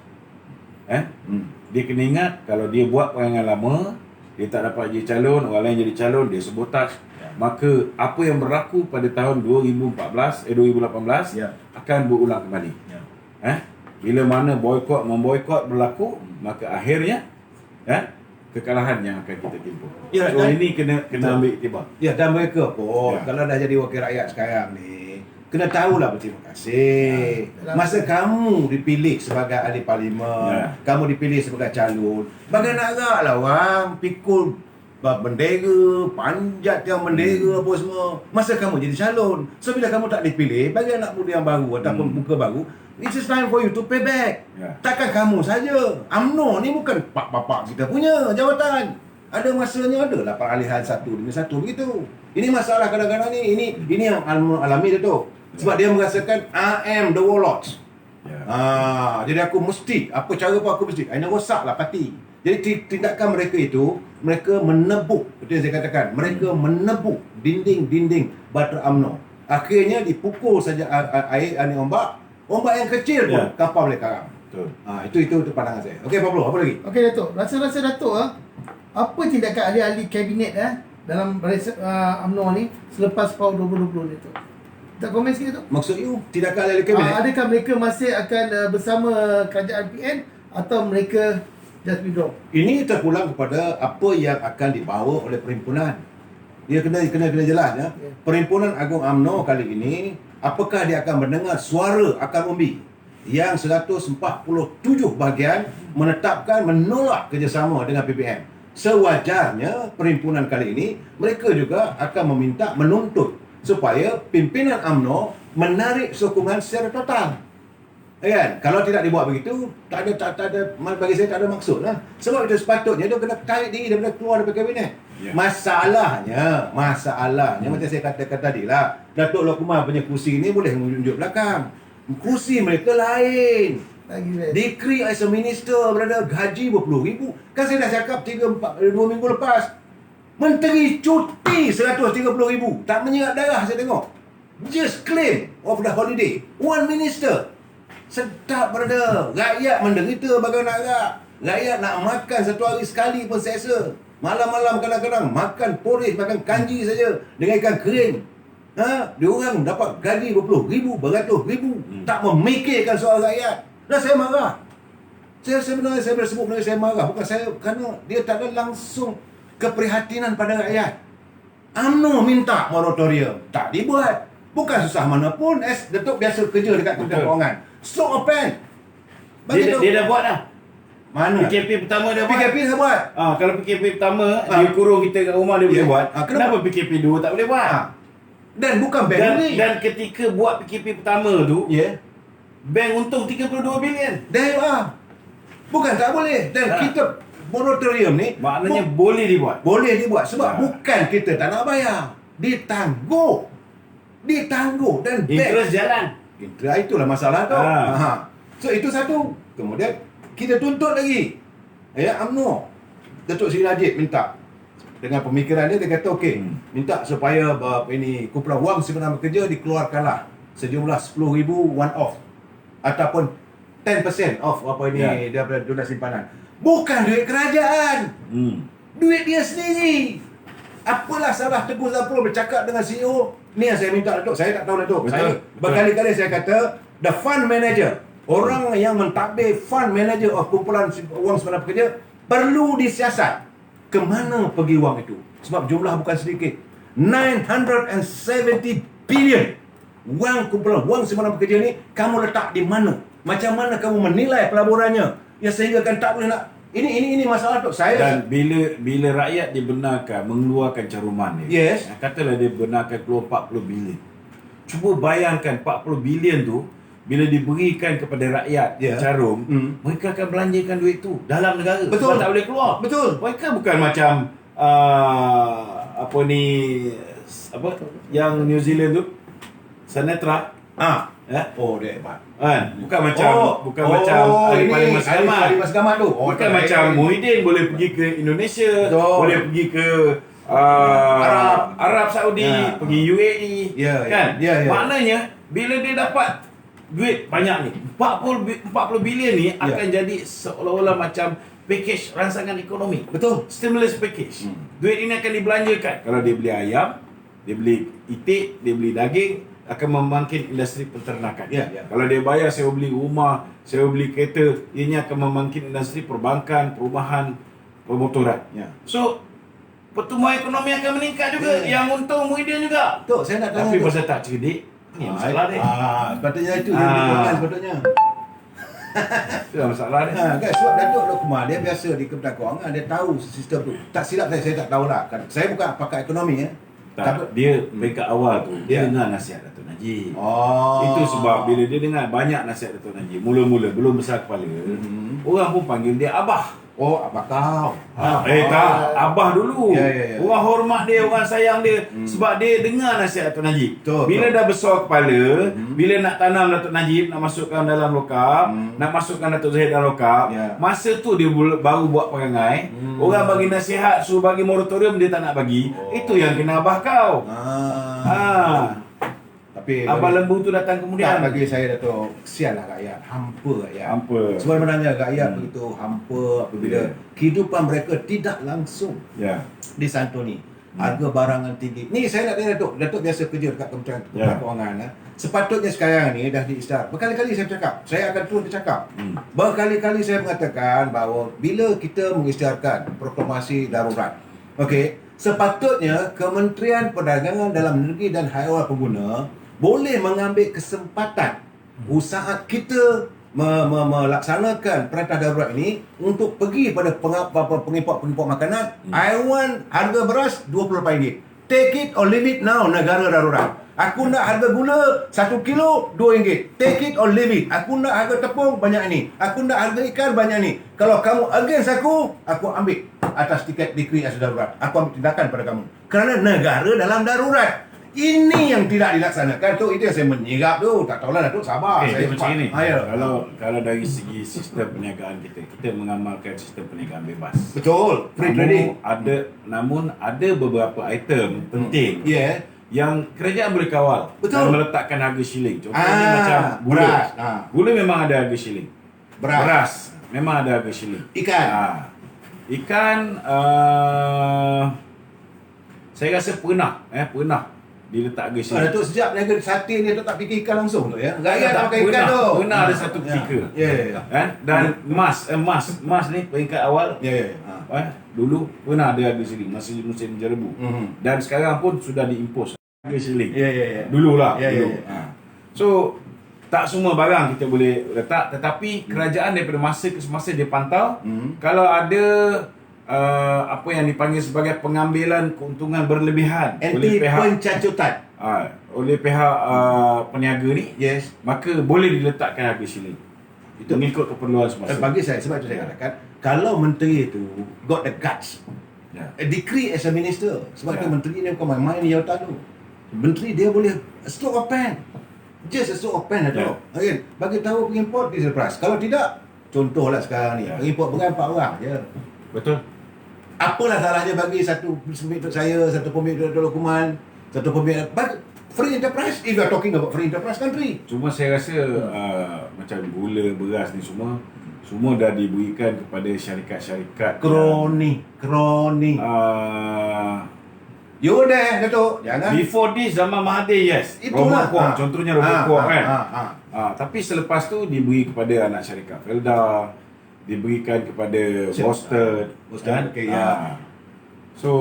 Dia kena ingat kalau dia buat perangai lama, dia tak dapat jadi calon, orang lain jadi calon, dia sabotaj. Maka apa yang berlaku pada tahun 2018 akan berulang kembali. Bila mana memboikot berlaku, maka akhirnya kekalahan yang akan kita tempuh. Ya, So dan- ini kena ambil iktibar. Ya, dan mereka pun Ya. kalau dah jadi wakil rakyat sekarang ni, kena tahulah berterima kasih. Ya. Masa kamu dipilih sebagai ahli parlimen, Ya. kamu dipilih sebagai calon, bagai nak geraklah orang pikul bendera, panjat yang bendera apa semua. Masa kamu jadi calon. So bila kamu tak dipilih, bagi anak muda yang baru ataupun muka baru, it's time for you to pay back. Ya. Takkan kamu saja. UMNO ni bukan pak-pak kita punya jawatan. Ada masanya adalah peralihan satu demi satu begitu. Ini masalah kadang-kadang ni, ini yang alami dia tu. Sebab dia merasakan I am the warlord. Ya. Jadi aku mesti, apa cara pun aku mesti. Ini rosaklah parti. Jadi tindakan mereka itu, mereka menebuk, betul yang saya katakan, mereka menebuk dinding-dinding Batera UMNO. Akhirnya dipukul saja air ombak yang kecil pun Ya. kapal boleh karam. Betul. Itu pandangan saya. Okey Pablo, apa lagi? Okey Datuk, rasa-rasa Datuk apa tindakan ahli-ahli kabinet dalam UMNO ni selepas PAU 2020 ni Datuk? Tak komen sikit Datuk? Maksud you tindakan ahli kabinet? Adakah mereka masih akan bersama kerajaan PN atau mereka just withdraw? Ini terpulang kepada apa yang akan dibawa oleh perhimpunan. Dia kena jelas ya. Ya. Perhimpunan Agung UMNO kali ini, apakah dia akan mendengar suara akar umbi yang 147 bahagian menetapkan menolak kerjasama dengan PPM. Sewajarnya perhimpunan kali ini mereka juga akan meminta menuntut supaya pimpinan UMNO menarik sokongan secara total. Kan? Kalau tidak dibuat begitu, tak ada bagi saya tak ada maksud lah. Sebab itu sepatutnya dia kena tarik diri daripada keluar daripada kabinet. Ya. Masalahnya macam saya katakan tadi lah, Datuk Lokman punya kursi ni boleh menunjuk belakang. Kursi mereka lain. Lagi best. Decree as a minister berada gaji berpuluh ribu. Kan saya dah cakap 2 minggu lepas. Menteri cuti 130,000. Tak menyerap darah saya tengok. Just claim of the holiday. One minister. Sedap berada. Rakyat menderita bagai nak gerak. Rakyat nak makan satu hari sekali pun seksa. Malam-malam kadang-kadang makan porridge, makan kanji saja dengan ikan kering. Diorang dapat gaji berpuluh ribu, beratus ribu. Tak memikirkan soal rakyat. Dan saya marah. Saya sebenarnya saya bersebut dengan saya marah. Bukan saya, kerana dia tak ada langsung keprihatinan pada rakyat. UMNO minta moratorium. Tak dibuat. Bukan susah mana pun. Datuk biasa kerja dekat Kementerian Betul. Kewangan. Stroke of pen. Bagi Dia, tu. dia dah buat dah. Mana? PKP pertama dia buat. PKP dah buat. Kalau PKP pertama dia kurung kita kat rumah dia Ya. boleh buat. Kenapa? Kenapa PKP 2 tak boleh buat? Dan bukan bank ni. Dan ketika buat PKP pertama tu, Ya. bank untung 32 bilion. Dah. Bukan tak boleh. Dan kita moratorium ni Maknanya boleh dibuat. boleh dibuat sebab Ha. bukan kita tak nak bayar. Ditangguh. Dan Interest jalan. Itulah masalah tu. Ha. So itu satu. Kemudian kita tuntut lagi. UMNO. Datuk Seri Najib minta dengan pemikiran dia kata okey, minta supaya ini kumpulan wang simpan bekerja dikeluarkanlah sejumlah 10,000 one off ataupun 10% off daripada donasi simpanan. Bukan duit kerajaan. Duit dia sendiri. Apalah salah Teguh Zafrul bercakap dengan CEO? Ni yang saya minta Datuk. Saya tak tahu Datuk. Betul, Saya betul. berkali-kali saya kata the fund manager, orang yang mentadbir fund manager of kumpulan wang simpanan pekerja perlu disiasat ke mana pergi wang itu. Sebab jumlah bukan sedikit. 970 billion. Kumpulan wang simpanan pekerja ni kamu letak di mana? Macam mana kamu menilai pelaburannya? Ya sehingga kan tak boleh nak ini masalah tu saya. Dan bila rakyat dibenarkan mengeluarkan caruman dia. Yes. Katalah dia benarkan keluar 40 bilion. Cuba bayangkan 40 bilion tu bila diberikan kepada rakyat Ya. carum, mereka akan belanjakan duit tu dalam negara. Betul. Sebab tak boleh keluar. Betul. Mereka bukan macam yang New Zealand tu Senetra. Oh dia hebat. Kan? Bukan macam ahli ini parlimen segamat. ahli parlimen segamat tu. Bukan tak macam baik. Muhyiddin boleh pergi ke Indonesia, Betul. boleh pergi ke Arab Saudi, Ya. pergi UAE, Ya, ya. kan? Ya, ya. Maknanya bila dia dapat duit banyak ni, 40 bilion ni akan jadi seolah-olah macam package rangsangan ekonomi. Betul. Stimulus package. Duit ini akan dibelanjakan. Kalau dia beli ayam, dia beli itik, dia beli daging, akan membangkit industri peternakan. Ya, ya. Kalau dia bayar, saya beli rumah, saya beli kereta, ianya akan membangkit industri perbankan, perumahan, permotoran. Ya. So pertumbuhan ekonomi akan meningkat juga. Ya. Yang untung Muhyiddin juga. Tok, saya nak tanya Tapi Tok. pasal tak cerdik, ni masalah dia. Sepatutnya itu dia dibuatkan sepatutnya. Itu lah masalah dia. Kan sebab Datuk Lokman dia biasa di Kementerian Kewangan, dia tahu sistem tu. Tak silap saya tak tahulah. Kan saya bukan pakar ekonomi ya. Tak, dia peringkat awal tu dia Ya. dengar nasihat Datuk Najib. Oh. Itu sebab bila dia dengar banyak nasihat Datuk Najib, mula-mula belum besar kepala, orang pun panggil dia abah. Oh, abah kau. Tak, abah dulu. Ya. Orang hormat dia, orang sayang dia sebab dia dengar nasihat Datuk Najib. Betul, Bila betul. dah besar kepala, bila nak tanam Datuk Najib, nak masukkan dalam lokap, nak masukkan Datuk Zahid dalam lokap, Ya. masa tu dia baru buat perangai. Orang bagi nasihat, suruh bagi moratorium, dia tak nak bagi. Itu yang kena abah kau. Tapi Abah lembu tu datang kemudian. bagi saya Datuk, kesianlah rakyat, hampa rakyat. Hampa. Sebenarnya rakyat begitu hampa apabila Ya. kehidupan mereka tidak langsung Ya. disantuni. Harga barangan tinggi. Ni saya nak tanya Datuk biasa kerja dekat Kementerian Ya. Kewangan. Sepatutnya sekarang ni dah diisytihar. Berkali-kali saya bercakap, saya akan turun bercakap. Berkali-kali saya mengatakan bahawa bila kita mengisytiharkan proklamasi darurat, okey, sepatutnya Kementerian Perdagangan Dalam Negeri dan Haiwan Pengguna boleh mengambil kesempatan saat kita melaksanakan perintah darurat ini untuk pergi pada pengimport makanan. I want harga beras RM28. Take it or leave it now, negara darurat. Aku nak harga gula 1 kilo RM2. Take it or leave it. Aku nak harga tepung banyak ni. Aku nak harga ikan banyak ni. Kalau kamu against aku ambil atas tiket dekri asas darurat. Aku ambil tindakan pada kamu. Kerana negara dalam darurat. Ini yang tidak dilaksanakan tu. Itu yang saya menyirap tu. Tak tahulah Datuk, sabar. Dia macam ni. Ya. Kalau dari segi sistem perniagaan kita mengamalkan sistem perniagaan bebas. Betul. Free trading. Namun ada beberapa item penting Ya. yang kerajaan boleh kawal Betul. dan meletakkan harga shilling. Contohnya macam gula. beras. Gula memang ada harga shilling. Beras memang ada harga shilling. Ikan. Ikan saya rasa pernah diletak harga shilling. Datuk sejak berniaga sate ni Datuk tak fikir ikan langsung tu ya. Rakyat tak makan ikan pernah, tu. Pernah ada satu ketika. Ya. Dan emas ni peringkat awal. Ya. Dulu pernah ada harga shilling masa musim jerebu. Dan sekarang pun sudah diimpos harga shilling. Ya. Dululah. Ya. So tak semua barang kita boleh letak, tetapi kerajaan daripada masa ke semasa dia pantau kalau ada apa yang dipanggil sebagai pengambilan keuntungan berlebihan Anti pencacutan. oleh pihak peniaga ni, Yes. maka boleh diletakkan harga shilling. Itu mengikut keperluan semasa. Bagi saya, sebab itu saya katakan, kalau menteri itu got the guts, decree as a minister. Sebab itu menteri ni bukan main-main di jawatan tu. Menteri dia boleh a stroke of pen. Just a stroke of pen tu. Okay. Bagi tahu pengimport diesel price. Kalau tidak, contohlah sekarang ni, pengimport beras 4 orang je. Betul. Apalah salahnya bagi satu permit untuk saya, satu permit untuk dokumen, satu permit free enterprise. If you are talking about free enterprise country. Cuma saya rasa macam gula, beras ni semua dah diberikan kepada syarikat-syarikat Kroni. You there, Datuk. Jangan. Before this zaman Mahathir, yes. Itulah. Robot Kwok, contohnya Robot Kwok kan. Tapi selepas tu diberi kepada anak syarikat Felda, diberikan kepada Boston, Boston, okay, ya. So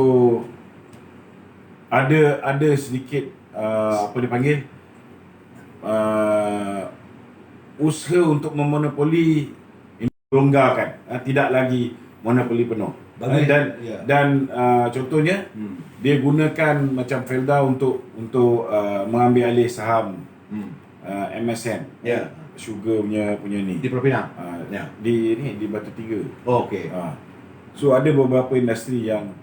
ada sedikit apa dipanggil usaha untuk memonopoli dilonggarkan, tidak lagi monopoli penuh. Dan contohnya dia gunakan macam Felda untuk mengambil alih saham MSN, sugar punya ni Di Pulau Pinang. di Batu Tiga. Oh, okey. So ada beberapa industri yang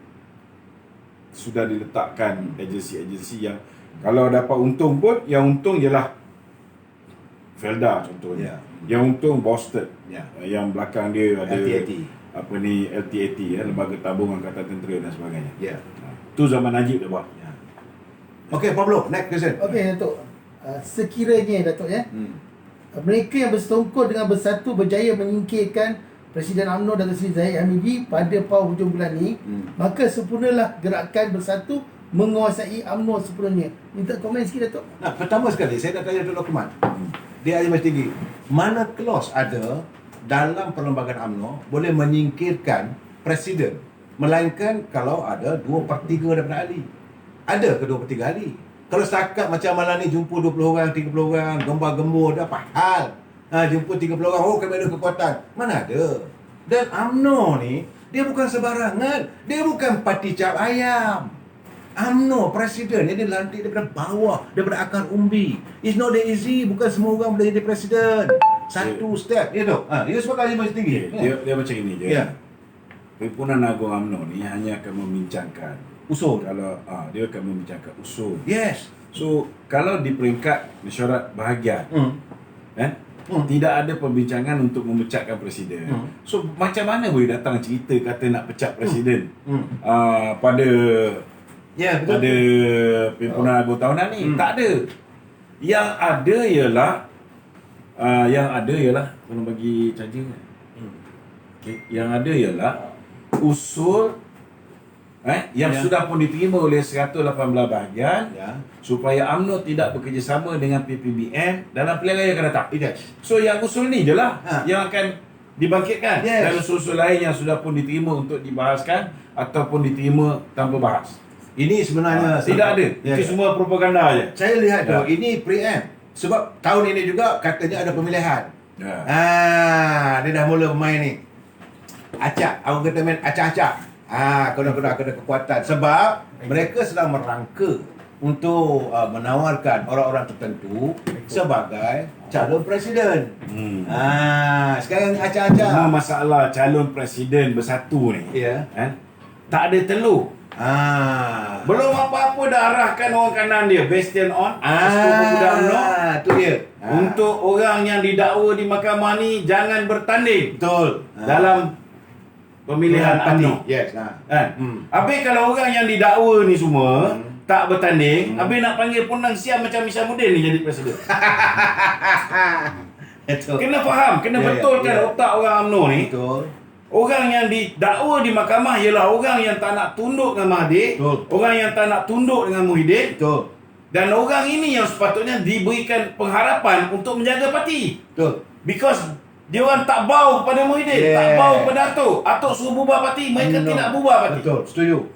sudah diletakkan agensi-agensi yang kalau dapat untung pun, yang untung ialah Felda contohnya. Yang untung Boston. Yang belakang dia ada LTAT, Lembaga Tabung Angkatan Tentera dan sebagainya. Tu zaman Najib dia buat. Okey, Pablo, next question. Okey, Datuk. Sekiranya Datuk mereka yang bersekongkol dengan Bersatu berjaya menyingkirkan Presiden UMNO Datuk Seri Zahid Hamidi pada PAU hujung bulan ni, maka sempurnalah gerakan Bersatu menguasai UMNO sepenuhnya. Minta komen sikit, Datuk. Nah, pertama sekali saya nak tanya Dr. Lokman. Dia Aziz Tinggi, mana clause ada dalam perlembagaan UMNO boleh menyingkirkan presiden, melainkan kalau ada 2/3 daripada ahli. Ada ke 2/3 ahli? Kalau setakat macam malam ni jumpa 20 orang, 30 orang, gembar-gembur, dah apa hal? Jumpa 30 orang, oh kami ada kekuatan. Mana ada? Dan UMNO ni, dia bukan sebarangan. Dia bukan parti cap ayam. UMNO, presiden ni dia lantik daripada bawah, daripada akar umbi. It's not that easy. Bukan semua orang boleh jadi presiden. Satu step, dia tu. Dia sebagai majlis tinggi. Dia macam ini je. Ya. Perhimpunan Agung UMNO ni hanya akan membincangkan Usul. kalau dia akan membincangkan usul. Yes. So kalau di peringkat mesyuarat bahagian tidak ada perbincangan untuk memecatkan presiden. So macam mana boleh datang cerita kata nak pecat presiden pada Ya, betul. pada Perhimpunan Agung tahunan ni? Tak ada. Yang ada ialah tolong bagi charger. Okay. Yang ada ialah usul yang sudah pun diterima oleh 118 bahagian supaya UMNO tidak bekerjasama dengan PPBN dalam pilihan raya akan datang. Yes. So yang usul ni je lah yang akan dibangkitkan. Yes. Dan usul-usul lain yang sudah pun diterima untuk dibahaskan ataupun diterima tanpa bahas. Ini sebenarnya Tidak ada. Itu semua propaganda je. Saya lihat tu, ini preempt. Sebab tahun ini juga katanya ada pemilihan. Dia dah mula main ni. Acak. Orang kata main acak-acak. Kena kekuatan. Sebab mereka sedang merangka untuk menawarkan orang-orang tertentu sebagai calon presiden. Sekarang acak-acak. Cuma masalah calon presiden bersatu ni. Ya. Tak ada telur. Belum apa-apa dah arahkan orang kanan dia bastion on budak UMNO tu dia. untuk orang yang didakwa di mahkamah ni jangan bertanding Betul. dalam pemilihan UMNO. Yes. Habis kalau orang yang didakwa ni semua tak bertanding, habis nak panggil Pundang Siam macam Isyamuddin ni jadi presiden. Betul. Kena faham, kena betulkan otak orang UMNO ni. Betul. Orang yang didakwa di mahkamah ialah orang yang tak nak tunduk dengan Mahathir, orang yang tak nak tunduk dengan Muhyiddin, Betul. dan orang ini yang sepatutnya diberikan pengharapan untuk menjaga parti. Betul. Because dia orang tak bau kepada Muhyiddin, tak bau kepada Atuk. Atuk suruh bubar parti, mereka tidak bubar parti. Betul, setuju.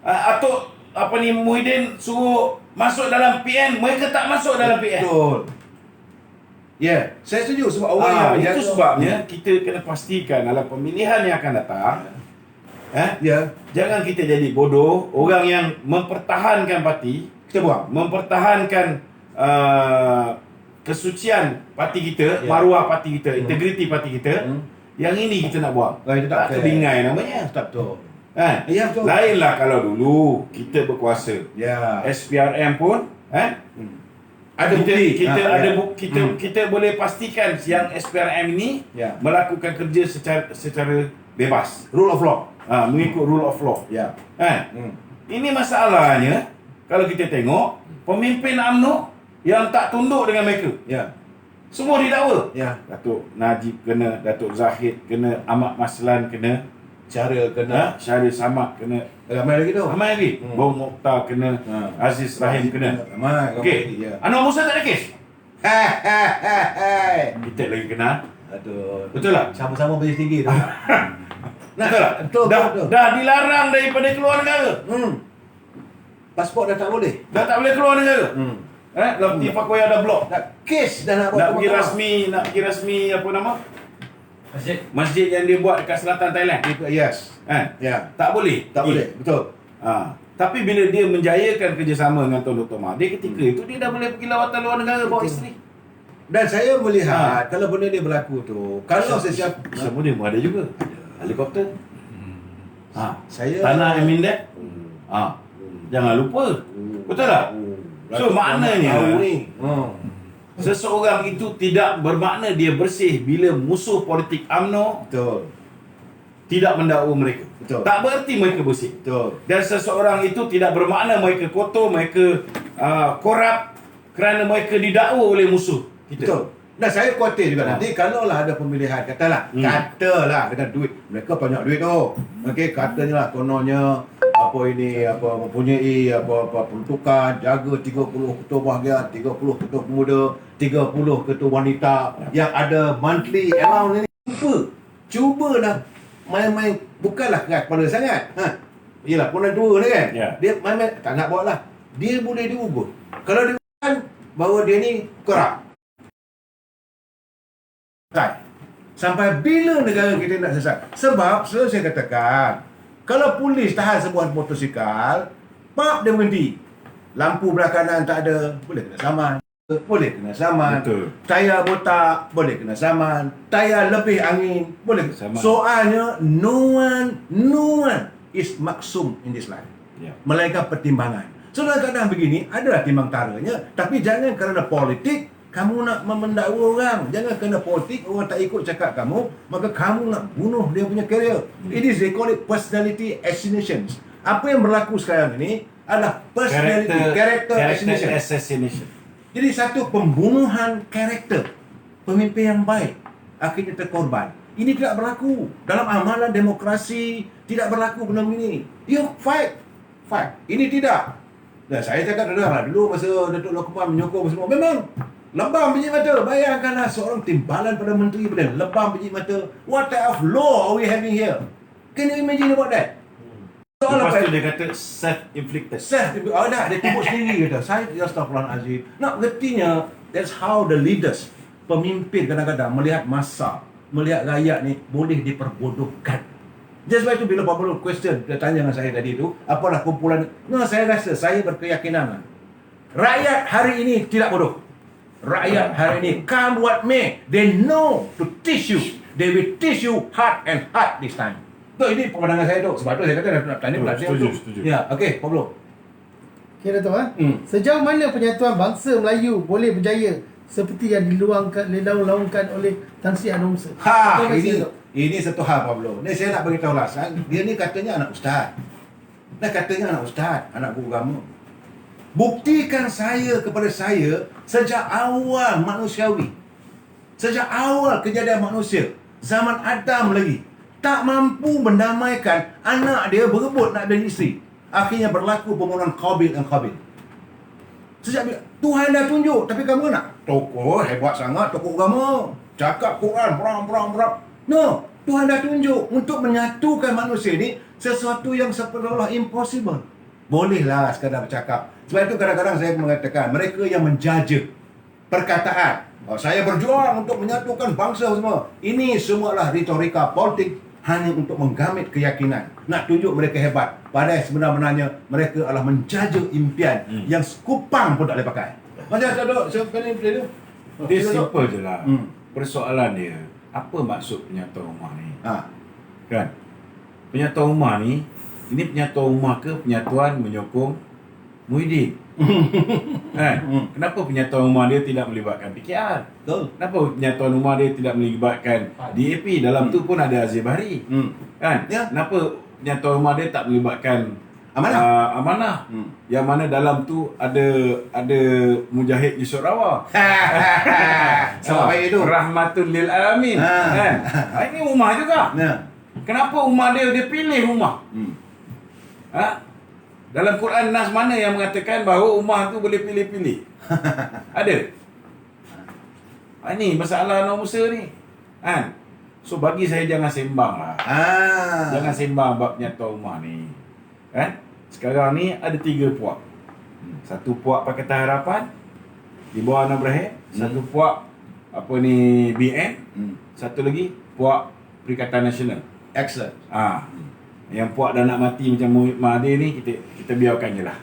Atuk Muhyiddin suruh masuk dalam PN, mereka tak masuk dalam PN. Betul. Ya, saya setuju sebab orang yang itu sebabnya kita kena pastikan dalam pemilihan yang akan datang, jangan kita jadi bodoh. Orang yang mempertahankan parti, kita buang. mempertahankan kesucian parti kita, maruah parti kita, integriti parti kita, yang ini kita nak buang. Itu tak terbingai namanya. Tak betul. Ya, betul. Lainlah kalau dulu kita berkuasa. Ya. SPRM pun Ada bukti. Kita boleh pastikan yang SPRM ini melakukan kerja secara bebas, Rule of law. mengikut rule of law. Ya. Ini masalahnya kalau kita tengok pemimpin UMNO yang tak tunduk dengan mereka. Ya. Semua didakwa. Ya. Datuk Najib kena, Datuk Zahid kena, Ahmad Maslan kena, Cara kena. Syarif Samad kena, Ramai lagi tu. ramai lagi. Bong Mokhtar kena, Aziz Rahim kena. Ramai. Okey. Ya. Anwar Musa tak ada kes. Hai. Kita lagi kena. Aduh. Betul tak? Sama-sama majlis tinggi tu. Betul tak? Betul. Dah dilarang daripada keluar negara. Pasport dah tak boleh. Dah tak boleh keluar negara. Lafti Fakoya dah blok. Kes dah nak Nak pergi rasmi apa nama? Masjid yang dia buat dekat selatan Thailand. Yes. Ya. Tak boleh. Tak boleh. Betul. Tapi bila dia menjayakan kerjasama dengan Tuan Dr. Mahathir, ketika itu dia dah boleh pergi lawatan luar negara bawa isteri. Dan saya melihat kalau benda dia berlaku tu, kalau sesiapa Semua dia pun ada juga. Helikopter. saya Tanah Emindet. Jangan lupa. Betul tak? So maknanya seseorang itu tidak bermakna dia bersih bila musuh politik UMNO betul. tidak mendakwa mereka. Betul. Tak bererti mereka bersih. Betul. Dan seseorang itu tidak bermakna mereka kotor, mereka korup kerana mereka didakwa oleh musuh kita. Betul. Dan saya khawatir juga nanti kalau lah ada pemilihan, katalah dengan duit. Mereka banyak duit tu. Okey, katanya lah kononnya mempunyai peruntukan, jaga 30 ketua bahagian, 30 ketua pemuda, 30 ketua wanita yang ada monthly allowance ni. Cuba lah main-main, bukanlah keras kepala sangat. Yelah, pun tua ni kan. Ya. Dia main-main, tak nak buat lah. Dia boleh diugut. Kalau dia kan, bahawa dia ni kerap. Sampai bila negara kita nak sesat? Sebab, selalu saya katakan, kalau polis tahan sebuah motosikal, pap dia berhenti. Lampu belah kanan tak ada, boleh kena saman. Boleh kena saman. Betul. Tayar botak, boleh kena saman. Tayar lebih angin, boleh kena Saman. Soalnya, no one is maksum in this life. Ya. Melainkan pertimbangan. So dalam keadaan begini, adalah timbang taranya. Tapi jangan kerana politik, kamu nak mendakwa orang. Jangan kerana politik, orang tak ikut cakap kamu, maka kamu nak bunuh dia punya career. It is, they call it personality assassinations. Apa yang berlaku sekarang ini adalah personality, character assassination. Jadi satu pembunuhan karakter pemimpin yang baik akhirnya terkorban. Ini tidak berlaku dalam amalan demokrasi, tidak berlaku benda ini. You fight. Ini tidak. Dan saya cakap dulu masa Datuk Lokman menyokong semua, memang lebam biji mata. Bayangkanlah seorang timbalan pada menteri pada lebam biji mata. What type of law are we having here? Can you imagine about that? Soal Lepas apa? tu dia kata self-inflicted. Dia tubuk sendiri kata. Saya astagfirullahalazim. Nak gertinya, that's how the leaders, pemimpin kadang-kadang melihat masa, melihat rakyat ni boleh diperbodohkan. Just sebab itu bila Pak Pulu question, dia tanya dengan saya tadi tu, apalah kumpulan. No, saya rasa, saya berkeyakinan lah. Rakyat hari ini tidak bodoh. Rakyat hari ini, come what may, they know to teach you. They will teach you hard and hard this time. Tu ini pandangan saya tu. Sebab tu saya kata nak tanya pelatihan tu. Setuju. Ya, okey, Pak Pulu. Okay, Dato'. Sejauh mana penyatuan bangsa Melayu boleh berjaya seperti yang dilaungkan oleh Tan Sri Anwar Musa? Ini satu hal, Pablo. Ni saya nak beritahu lah. Dia ni katanya anak ustaz. Anak guru agama. Buktikan saya kepada saya sejak awal manusiawi. Sejak awal kejadian manusia. Zaman Adam lagi. Tak mampu mendamaikan anak dia berebut nak jadi isteri. Akhirnya berlaku pembunuhan Qabil dan Qabil. Sejak bila Tuhan dah tunjuk, tapi kamu nak tokoh hebat sangat, tokoh agama, cakap Quran, perang. No, Tuhan dah tunjuk untuk menyatukan manusia ni sesuatu yang seolah-olah impossible. Bolehlah sekadar bercakap. Sebab itu kadang-kadang saya mengatakan mereka yang menjaja perkataan, saya berjuang untuk menyatukan bangsa semua. Ini semualah retorika politik hanya untuk menggamit keyakinan. Nak tunjuk mereka hebat. Padahal sebenarnya mereka adalah menjaja impian yang sekupang pun tak boleh pakai. Macam tak sekali dia. Dia simple je lah. Persoalan dia, apa maksud penyatuan ummah ni? Kan? Penyatuan ummah ni, ini penyatuan ummah ke penyatuan menyokong Muhyiddin? Kan? Kenapa penyatuan ummah dia tidak melibatkan PKR? Betul. Kenapa penyatuan ummah dia tidak melibatkan DAP? Dalam tu pun ada Azir Bahri. Kan? Ya. Kenapa penyatuan ummah dia tak melibatkan Amanah? Yang mana dalam tu ada Mujahid Yusof Rawah. Sama baik itu. Rahmatul lil alamin. Kan? Ini ummah juga. Kenapa ummah dia pilih ummah? Dalam Quran Nas mana yang mengatakan bahawa ummah tu boleh pilih-pilih? Ada. Ini masalah Anwar Musa ni. Kan? So bagi saya jangan sembang lah. Jangan sembang bab penyatuan ummah ni. Kan? Sekarang ni ada 3 puak. Satu puak Pakatan Harapan di bawah Anwar Ibrahim, satu puak BN, satu lagi puak Perikatan Nasional. Excellent. Yang puak dah nak mati macam Mahathir ni kita biarkan je lah.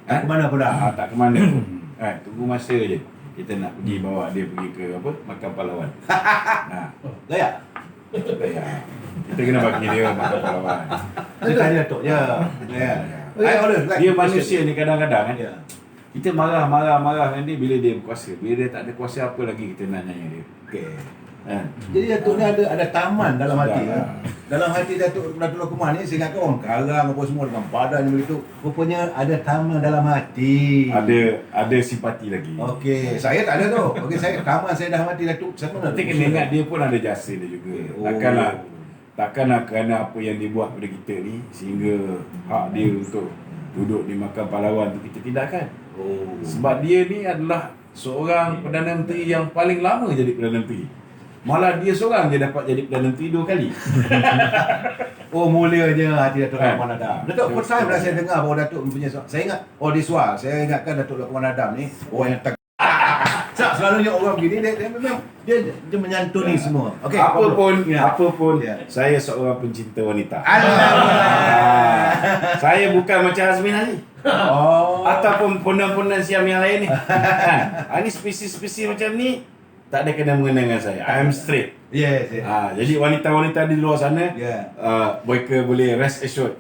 Ke mana pun dah. Tak ke mana pun. Tunggu masa je. Kita nak pergi bawa dia pergi ke Makam Pahlawan. Layak. Kita kena bagi dia Makam Pahlawan. Saya tanya Datuk. Ya. Dia manusia ni kadang-kadang kan. Kita marah dengan dia bila dia berkuasa. Bila dia tak ada kuasa, apa lagi kita nak nanya dia. Okey. Jadi Datuk ni ada taman dalam hati. Dalam hati Datuk Lokman ni, saya kata orang karang apa semua dengan badan begitu. Rupanya ada taman dalam hati. Ada simpati lagi. Okey, saya tak ada tu. Okey, saya taman saya dah mati Datuk. Siapa nak? Nanti kena ingat dia pun ada jasa dia juga. Takkanlah kerana apa yang dia buat pada kita ni sehingga hak dia untuk duduk di Makam Pahlawan tu kita tidakkan. Sebab dia ni adalah seorang Perdana Menteri yang paling lama jadi Perdana Menteri. Malah dia seorang je dapat jadi Perdana Menteri 2 kali. Oh, mulanya hati Datuk Lukman Adam. Datuk, Betul. first time lah saya dengar bahawa Datuk mempunyai soal. Saya ingat, this one, saya ingatkan Datuk Lukman Adam ni orang yang selalunya orang begini dia memang dia menyantuni semua. Okey, Apapun Ya. saya seorang pencinta wanita. Alhamdulillah. Saya bukan macam Azmin Ali. Oh. Ataupun pondan-pondan siam yang lain ni. Ini spesies-spesies macam ni tak ada kena mengena dengan saya. I am straight. Yes. Jadi wanita-wanita di luar sana, Yeah. Boyka boleh rest assured.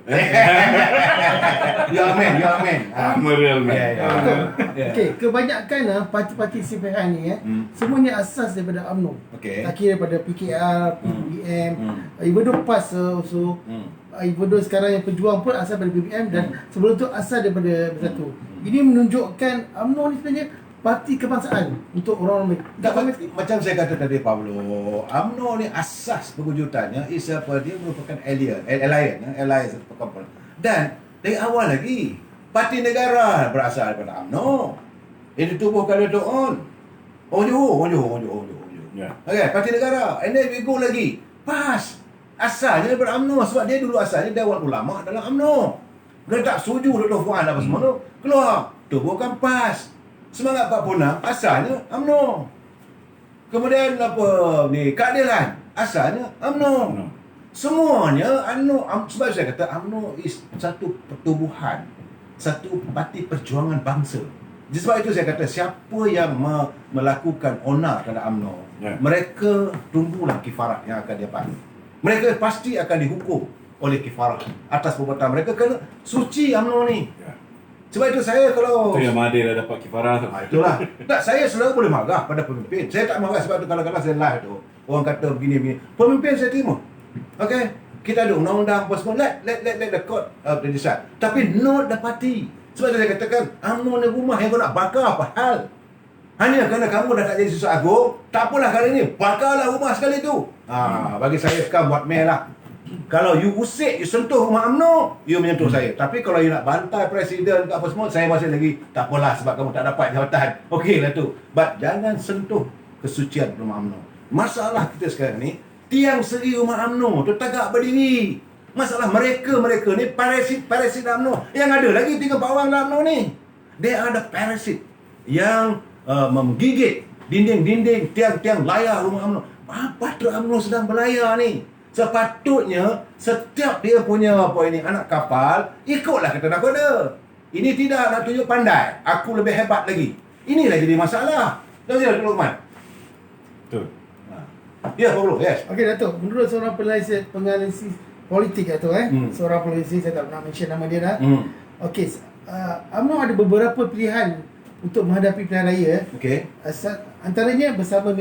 You are man. I'm a real man. Yeah. Okey, kebanyakan parti-parti CPN ni semuanya asas daripada UMNO. Okey. Tak kira daripada PKR, PBM, even though PAS also, even though sekarang yang pejuang pun asal daripada PBM dan sebelum tu asal daripada Bersatu. Ini menunjukkan UMNO ni sebenarnya parti kebangsaan untuk orang Tak, macam saya kata tadi Pablo, UMNO ni asas perwujudannya dia merupakan alliance perkumpulan. Dan dari awal lagi parti negara berasal daripada UMNO. Ini ditubuhkan oleh Dr. On Johor. Ya. Okey, parti negara. And then we go lagi. PAS asalnya daripada UMNO sebab dia dulu asalnya Dewan Ulama dalam UMNO. Dia tak setuju Dr. Fuan apa semua tu. Keluar, tubuhkan PAS. Semangat 46 asalnya UMNO. Kemudian keadilan asalnya UMNO. Semuanya sebab saya kata UMNO is satu pertubuhan, satu parti perjuangan bangsa. Jadi sebab itu saya kata siapa yang melakukan onar terhadap UMNO, mereka tunggulah kifarat yang akan dia panggil. Mereka pasti akan dihukum oleh kifarat atas perbuatan mereka kerana suci UMNO ni. Sebab itu saya kalau Itu yang Mahathir dah dapat kifarah tu. itulah. Tak, saya selalu boleh marah pada pemimpin. Saya tak marah sebab tu kadang-kadang saya live tu. Orang kata begini-begini. Pemimpin saya terima. Okey. Kita ada undang-undang apa semua. Let the court decide. Tapi not the party. Sebab tu saya katakan, UMNO ni rumah yang kau nak bakar apa hal? Hanya kerana kamu dah tak jadi susah agung, tak apalah kali ni. Bakarlah rumah sekali tu. Bagi saya sekarang buat mail lah. Kalau you usik, you sentuh rumah UMNO, you menyentuh saya. Tapi kalau you nak bantai presiden ke apa semua, saya masih lagi tak apalah sebab kamu tak dapat jawatan. Okey lah tu. But jangan sentuh kesucian rumah UMNO. Masalah kita sekarang ni, tiang seri rumah UMNO tu tegak berdiri. Masalah mereka ni parasit UMNO. Yang ada lagi 3 bawang dalam UMNO ni. They are the parasit yang menggigit dinding-dinding, tiang-tiang layar rumah UMNO. Apa tu UMNO sedang berlayar ni? Sepatutnya setiap dia punya anak kapal ikutlah kata nakoda. Ini tidak nak tunjuk pandai, aku lebih hebat lagi. Inilah jadi masalah. Tahu tak Lukman? Betul. Ya, Pablo, yes. Okey Datuk, menurut seorang penganalisis politik seorang politisi, saya tak nak mention nama dia dah. Okey, UMNO ada beberapa pilihan untuk menghadapi pilihan raya. Okey. Antaranya bersama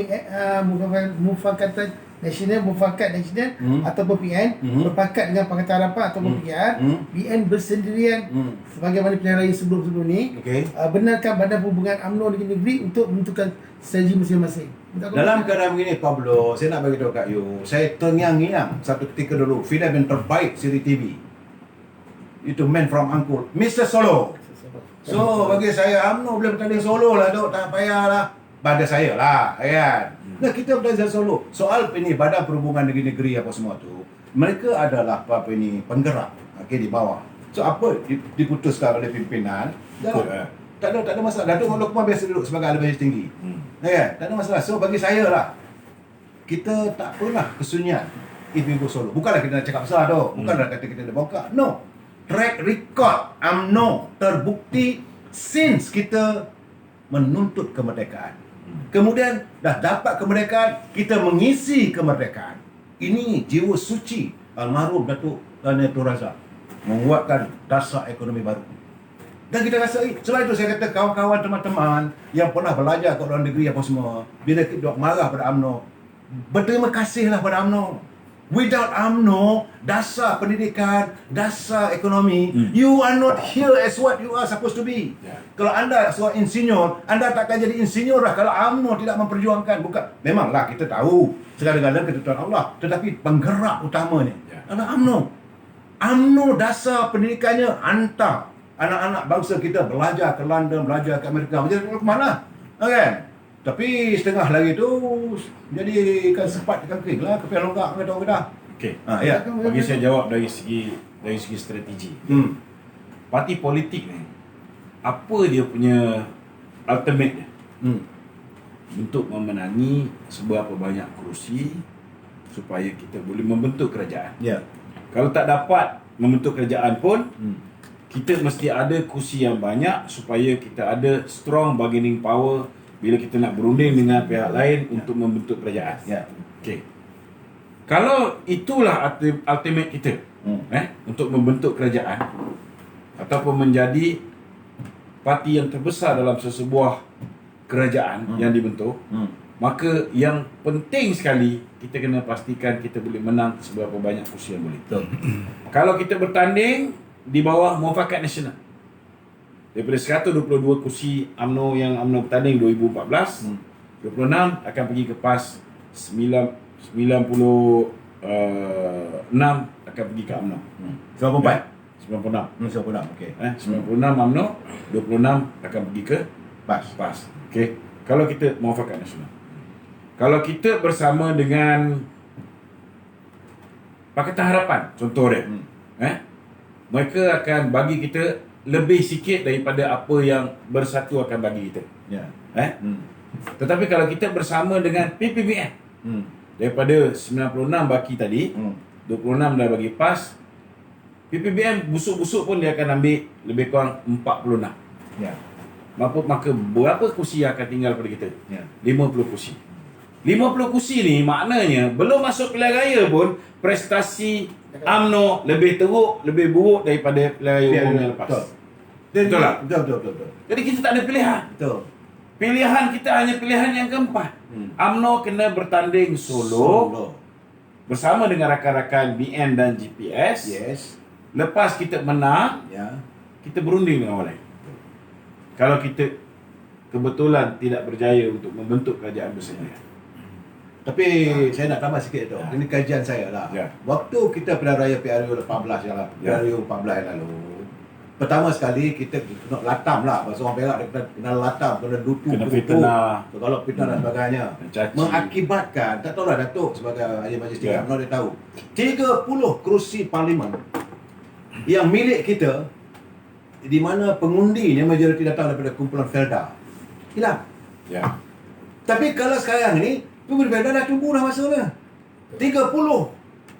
Mufakatan Nasional, Mufakat Nasional ataupun PN, berpakat dengan Pakatan Harapan ataupun PKR, PN bersendirian sebagaimana pilihan raya sebelum-sebelum ni. Okey. Benarkan Badan Perhubungan UMNO negeri untuk menentukan strategi masing-masing. Dalam keadaan begini Pablo, saya nak bagi tahu kat you, saya terngiang-ngiang satu ketika dulu filem yang terbaik siri TV. Itu Man from Uncle, Mr. Solo. So bagi saya UMNO boleh bertanding solo lah dok, tak payahlah. Pada saya lah, kan. Nah, kita bertanding solo. Soal ini Badan Perhubungan Negeri-Negeri apa semua tu, mereka adalah penggerak, okey, di bawah. So apa diputuskan oleh pimpinan, tak ada masalah. Datuk Lukman biasa duduk sebagai ahli majlis tinggi. Ya, tak ada masalah. So bagi saya lah, kita tak pernah kesunyian if we go solo. Bukanlah kita nak cakap besar tu, bukanlah kata kita dah bongkar. No. Track record UMNO terbukti since kita menuntut kemerdekaan. Kemudian dah dapat kemerdekaan, kita mengisi kemerdekaan. Ini jiwa suci almarhum Datuk Tun Razak membuatkan dasar ekonomi baru. Dan kita rasa sebab itu saya kata kawan-kawan teman-teman yang pernah belajar kat luar negeri apa semua, bila kita marah pada UMNO, berterima kasihlah pada UMNO. Without UMNO, dasar pendidikan, dasar ekonomi, you are not here as what you are supposed to be. Kalau anda seorang insinyur, anda takkan jadi insinyur lah kalau UMNO tidak memperjuangkan. Bukan, memanglah kita tahu segala-galanya ketentuan Allah, tetapi penggerak utamanya adalah UMNO. UMNO dasar pendidikannya hantar anak-anak bangsa kita belajar ke London, belajar ke Amerika, macam mana? Kan? Tapi setengah lagi tu jadi ikan sepat ikan kering lah, kepian longgak kata orang Kedah. Okey. Ya. Bagi saya jawab dari segi strategi. Parti politik ni, apa dia punya ultimate dia? Untuk memenangi seberapa banyak kerusi supaya kita boleh membentuk kerajaan. Ya. Kalau tak dapat membentuk kerajaan pun, kita mesti ada kursi yang banyak supaya kita ada strong bargaining power bila kita nak berunding dengan pihak lain untuk membentuk kerajaan. Ya. Okey. Kalau itulah ultimate kita, untuk membentuk kerajaan ataupun menjadi parti yang terbesar dalam sesebuah kerajaan yang dibentuk, maka yang penting sekali kita kena pastikan kita boleh menang seberapa banyak kursi yang boleh. Betul. Kalau kita bertanding di bawah Muafakat Nasional, daripada 122 kursi UMNO yang UMNO bertanding 2014, 26 akan pergi ke PAS, 96 akan pergi ke UMNO. 94. 96. 96. Okey. 96 UMNO, 26 akan pergi ke Pas. PAS. Okey. Kalau kita Muafakat Nasional. Kalau kita bersama dengan Pakatan Harapan, contoh dia, mereka akan bagi kita lebih sikit daripada apa yang Bersatu akan bagi kita. Ya. Tetapi kalau kita bersama dengan PPBM, daripada 96 baki tadi, 26 dah bagi PAS, PPBM busuk-busuk pun dia akan ambil lebih kurang 46. Ya. Maka berapa kursi yang akan tinggal pada kita? Ya. 50 kursi. 50 kursi ni maknanya belum masuk pilihan raya pun prestasi UMNO lebih teruk, lebih buruk daripada pilihan raya umum yang lepas. Betul tak? Betul. Jadi kita tak ada pilihan. Betul. Pilihan kita hanya pilihan yang keempat. UMNO kena bertanding solo bersama dengan rakan-rakan BN dan GPS. Yes. Lepas kita menang, Ya. kita berunding dengan orang lain. Kalau kita kebetulan tidak berjaya untuk membentuk kerajaan bersama. Tapi saya nak tambah sikit tu. Ini kajian saya lah. Ya. Waktu kita pilihan raya PRU 18 yang lalu, PRU 14 yang lalu. Pertama sekali kita kena latam lah. Bahasa orang Perak dia kena latam, kena dutu, Kena dutu. fitnah. Kalau fitnah dan sebagainya. Mencaci. Mengakibatkan, tak tahulah Datuk sebagai ahli majlis tinggi Ya. UMNO dia tahu. 30 kerusi parlimen yang milik kita di mana pengundinya majoriti datang daripada kumpulan Felda. Hilang. Ya. Tapi kalau sekarang ni, Felda dah tumbuh dah masanya. 30.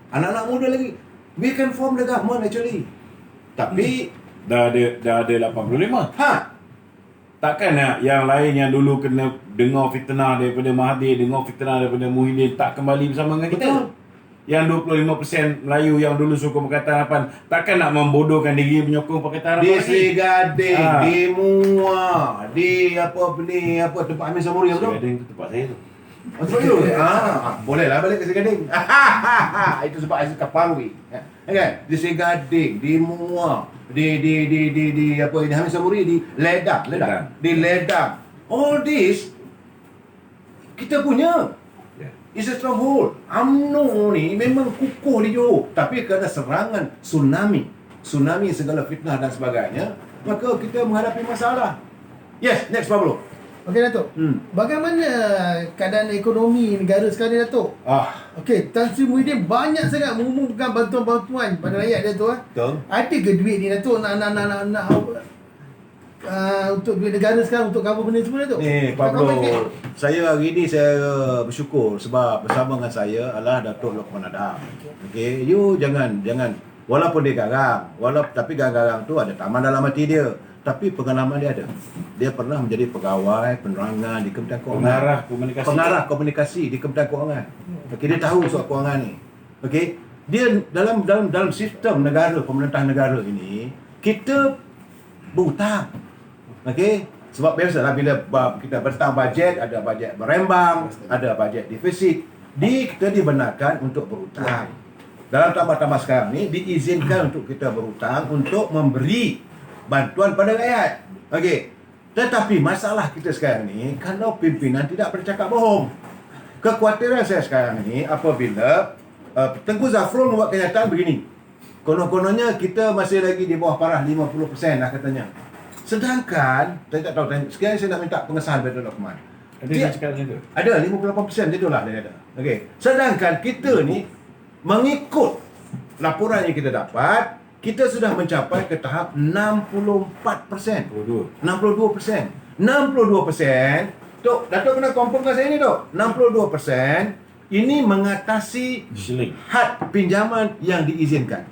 Anak-anak muda lagi. We can form the government actually. Tapi, Dah ada 85. Takkan yang lain yang dulu kena dengar fitnah daripada Mahathir, dengar fitnah daripada Muhyiddin tak kembali bersama dengan kita? Betul. Yang 25% Melayu yang dulu sokong Pakatan Harapan takkan nak membodohkan diri menyokong Pakatan Harapan di lagi? Sri Gading, di Muar, di apa tempat Amir Samuri Sri tu. Gading tu tempat saya tu. Betul tu. Boleh lah balik ke Sri Gading. Itu sebab saya suka Parwi. Kan? Di Sri Gading, di Muar, di apa ini Hamid Samuri, di Ledang. Di Ledang. All this kita punya. It's a stronghold. UMNO ni memang kukuh di Johor. Tapi kerana serangan tsunami segala fitnah dan sebagainya, maka kita menghadapi masalah. Yes, next Pablo. Okey Datuk. Bagaimana keadaan ekonomi negara sekarang ni Datuk? Okey, Tan Sri Muhyiddin banyak sangat mengumumkan bantuan-bantuan pada rakyat dia tu. Betul. Ada ke duit ni Datuk nak untuk duit negara sekarang untuk cover benda semua Datuk? Ni Pablo, saya hari ni saya bersyukur sebab bersama dengan saya adalah Datuk Lokman Adam. Okey, you jangan walaupun dia garang, tapi garang tu ada taman dalam hati dia. Tapi pengalaman dia ada. Dia pernah menjadi pegawai penerangan di Kementerian Kewangan. Pengarah komunikasi di Kementerian Kewangan. Okey, dia tahu soal kewangan ni. Okey, dia dalam sistem negara, pemerintahan negara ini, kita berhutang. Okey, sebab biasalah bila kita bertentang bajet, ada bajet berembang, ada bajet defisit, kita dibenarkan untuk berhutang. Dalam tambah-tambah sekarang ni diizinkan untuk kita berhutang untuk memberi bantuan pada rakyat. Okey. Tetapi masalah kita sekarang ni, kalau pimpinan tidak bercakap bohong. Kekhawatiran saya sekarang ni apabila Tengku Zafrul membuat kenyataan begini. Konon-kononnya kita masih lagi di bawah parah 50% lah katanya. Sedangkan, saya tak tahu, sekarang saya nak minta pengesahan daripada Lokman. Ada dia cakap macam tu. Ada 58% macam itulah dia kata. Okey. Sedangkan kita ni mengikut laporan yang kita dapat, kita sudah mencapai ke tahap 64%. 62%. 62%. Tok, Datuk kena confirmkan saya ni, Tok. 62% ini mengatasi Shilling. had pinjaman yang diizinkan.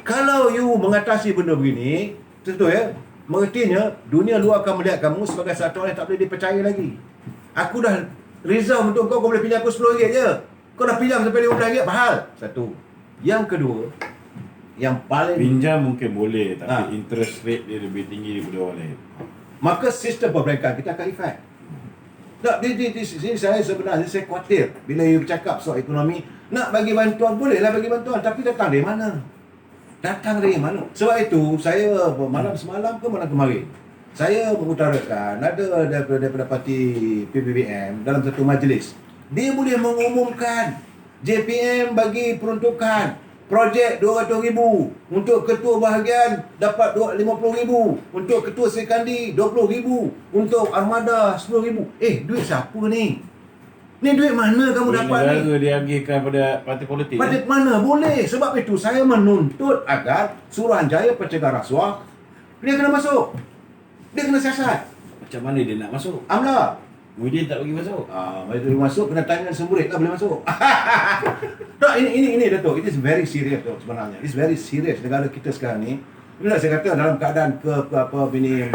Kalau you mengatasi benda begini, tentu ya, mengertinya dunia luar akan melihat kamu sebagai satu orang yang tak boleh dipercaya lagi. Aku dah reserve untuk kau boleh pinjam aku RM10 je. Kau dah pinjam sampai RM15, apa hal? Satu. Yang kedua, yang paling Pinjam mungkin boleh, tapi interest rate dia lebih tinggi daripada orang lain. maka sistem perbankan kita akan efek. Tak, di sini saya sebenarnya saya khawatir bila you bercakap soal ekonomi, nak bagi bantuan bolehlah bagi bantuan, tapi datang dari mana? Datang dari mana? Sebab itu saya malam semalam ke malam kemarin, saya mengutarakan ada daripada parti PPBM dalam satu majlis, dia boleh mengumumkan JPM bagi peruntukan projek RM200,000, untuk ketua bahagian dapat RM50,000, untuk ketua sekandi RM20,000, untuk armada RM10,000. Duit siapa ni? Ni duit mana kamu dapat ni? Negara dia agihkan pada parti politik. Pada mana boleh? Sebab itu saya menuntut agar Suruhanjaya Pencegah Rasuah dia kena masuk. Dia kena siasat. Macam mana dia nak masuk? Amla. Muhyiddin tak bagi masuk. Dia masuk kena tanya semurid tak boleh masuk. Tak, ini Datuk, it is very serious Datuk sebenarnya. It's very serious negara kita sekarang ni. Bila saya kata dalam keadaan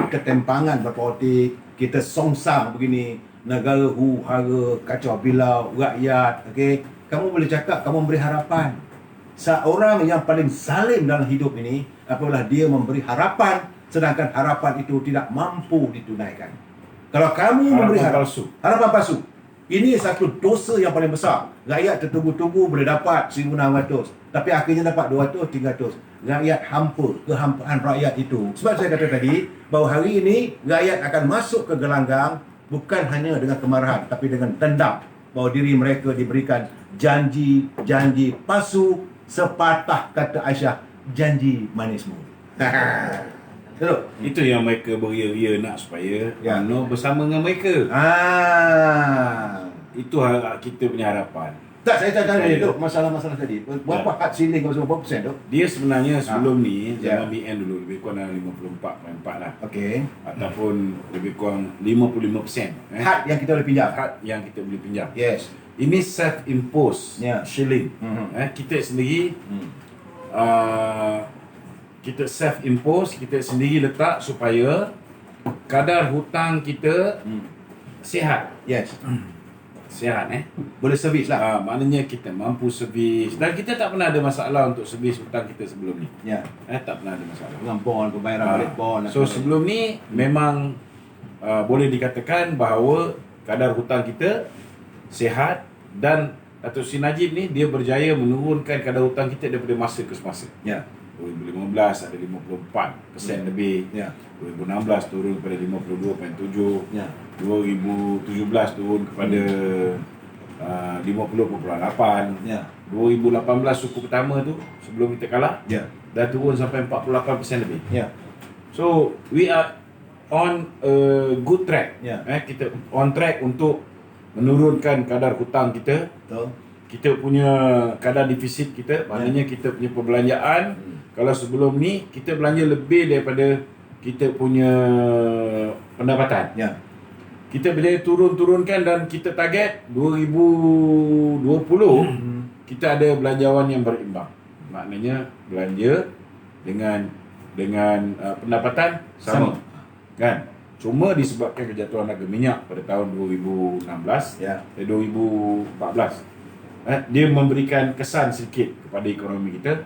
ketempangan berpolitik, kita songsang begini, negara huru-hara, kacau bilau, rakyat, okey. Kamu boleh cakap kamu memberi harapan. Seorang yang paling zalim dalam hidup ini apabila dia memberi harapan sedangkan harapan itu tidak mampu ditunaikan. Kalau kamu memberi harapan palsu, ini satu dosa yang paling besar. Rakyat tertunggu-tunggu boleh dapat 1,600, tapi akhirnya dapat 200, 300. Rakyat hampa, kehampaan rakyat itu. Sebab saya kata tadi bahawa hari ini rakyat akan masuk ke gelanggang bukan hanya dengan kemarahan, tapi dengan dendam bahawa diri mereka diberikan janji palsu, sepatah kata Aisyah, janji manismu. Itu yang mereka beria-ria nak supaya UMNO bersama dengan mereka. Itu kita punya harapan. Tak, saya tanya ni tu masalah-masalah tadi. Berapa had ceiling berapa persen tu? Dia sebenarnya sebelum ni zaman BN dulu lebih kurang dalam 54.4 lah. Okey. Ataupun lebih kurang 55%. Had yang kita boleh pinjam. Had yang kita boleh pinjam. Yes. Ini self-imposed shilling. Kita sendiri kita self-impose, kita sendiri letak supaya kadar hutang kita sihat. Yes. Sihat Boleh servis lah. Maknanya kita mampu servis dan kita tak pernah ada masalah untuk servis hutang kita sebelum ni. Ya. Tak pernah ada masalah. Dengan bond, pembayaran balik bond. So sebelum ni memang boleh dikatakan bahawa kadar hutang kita sihat dan Datuk Seri Najib ni dia berjaya menurunkan kadar hutang kita daripada masa ke semasa. Ya. 2015 ada 54% lebih. Ya. 2016 turun kepada 52.7. Ya. 2017 turun kepada 50.8. Ya. 2018 suku pertama tu sebelum kita kalah dah turun sampai 48% lebih. Ya. So we are on a good track. Kita on track untuk menurunkan kadar hutang kita. Betul. Kita punya kadar defisit kita, maknanya kita punya perbelanjaan kalau sebelum ni kita belanja lebih daripada kita punya pendapatan. Kita berjaya turunkan dan kita target 2020 kita ada belanjawan yang berimbang. Maknanya belanja dengan pendapatan sama. Kan? Cuma disebabkan kejatuhan harga minyak pada tahun 2016 dan 2014 dia memberikan kesan sedikit kepada ekonomi kita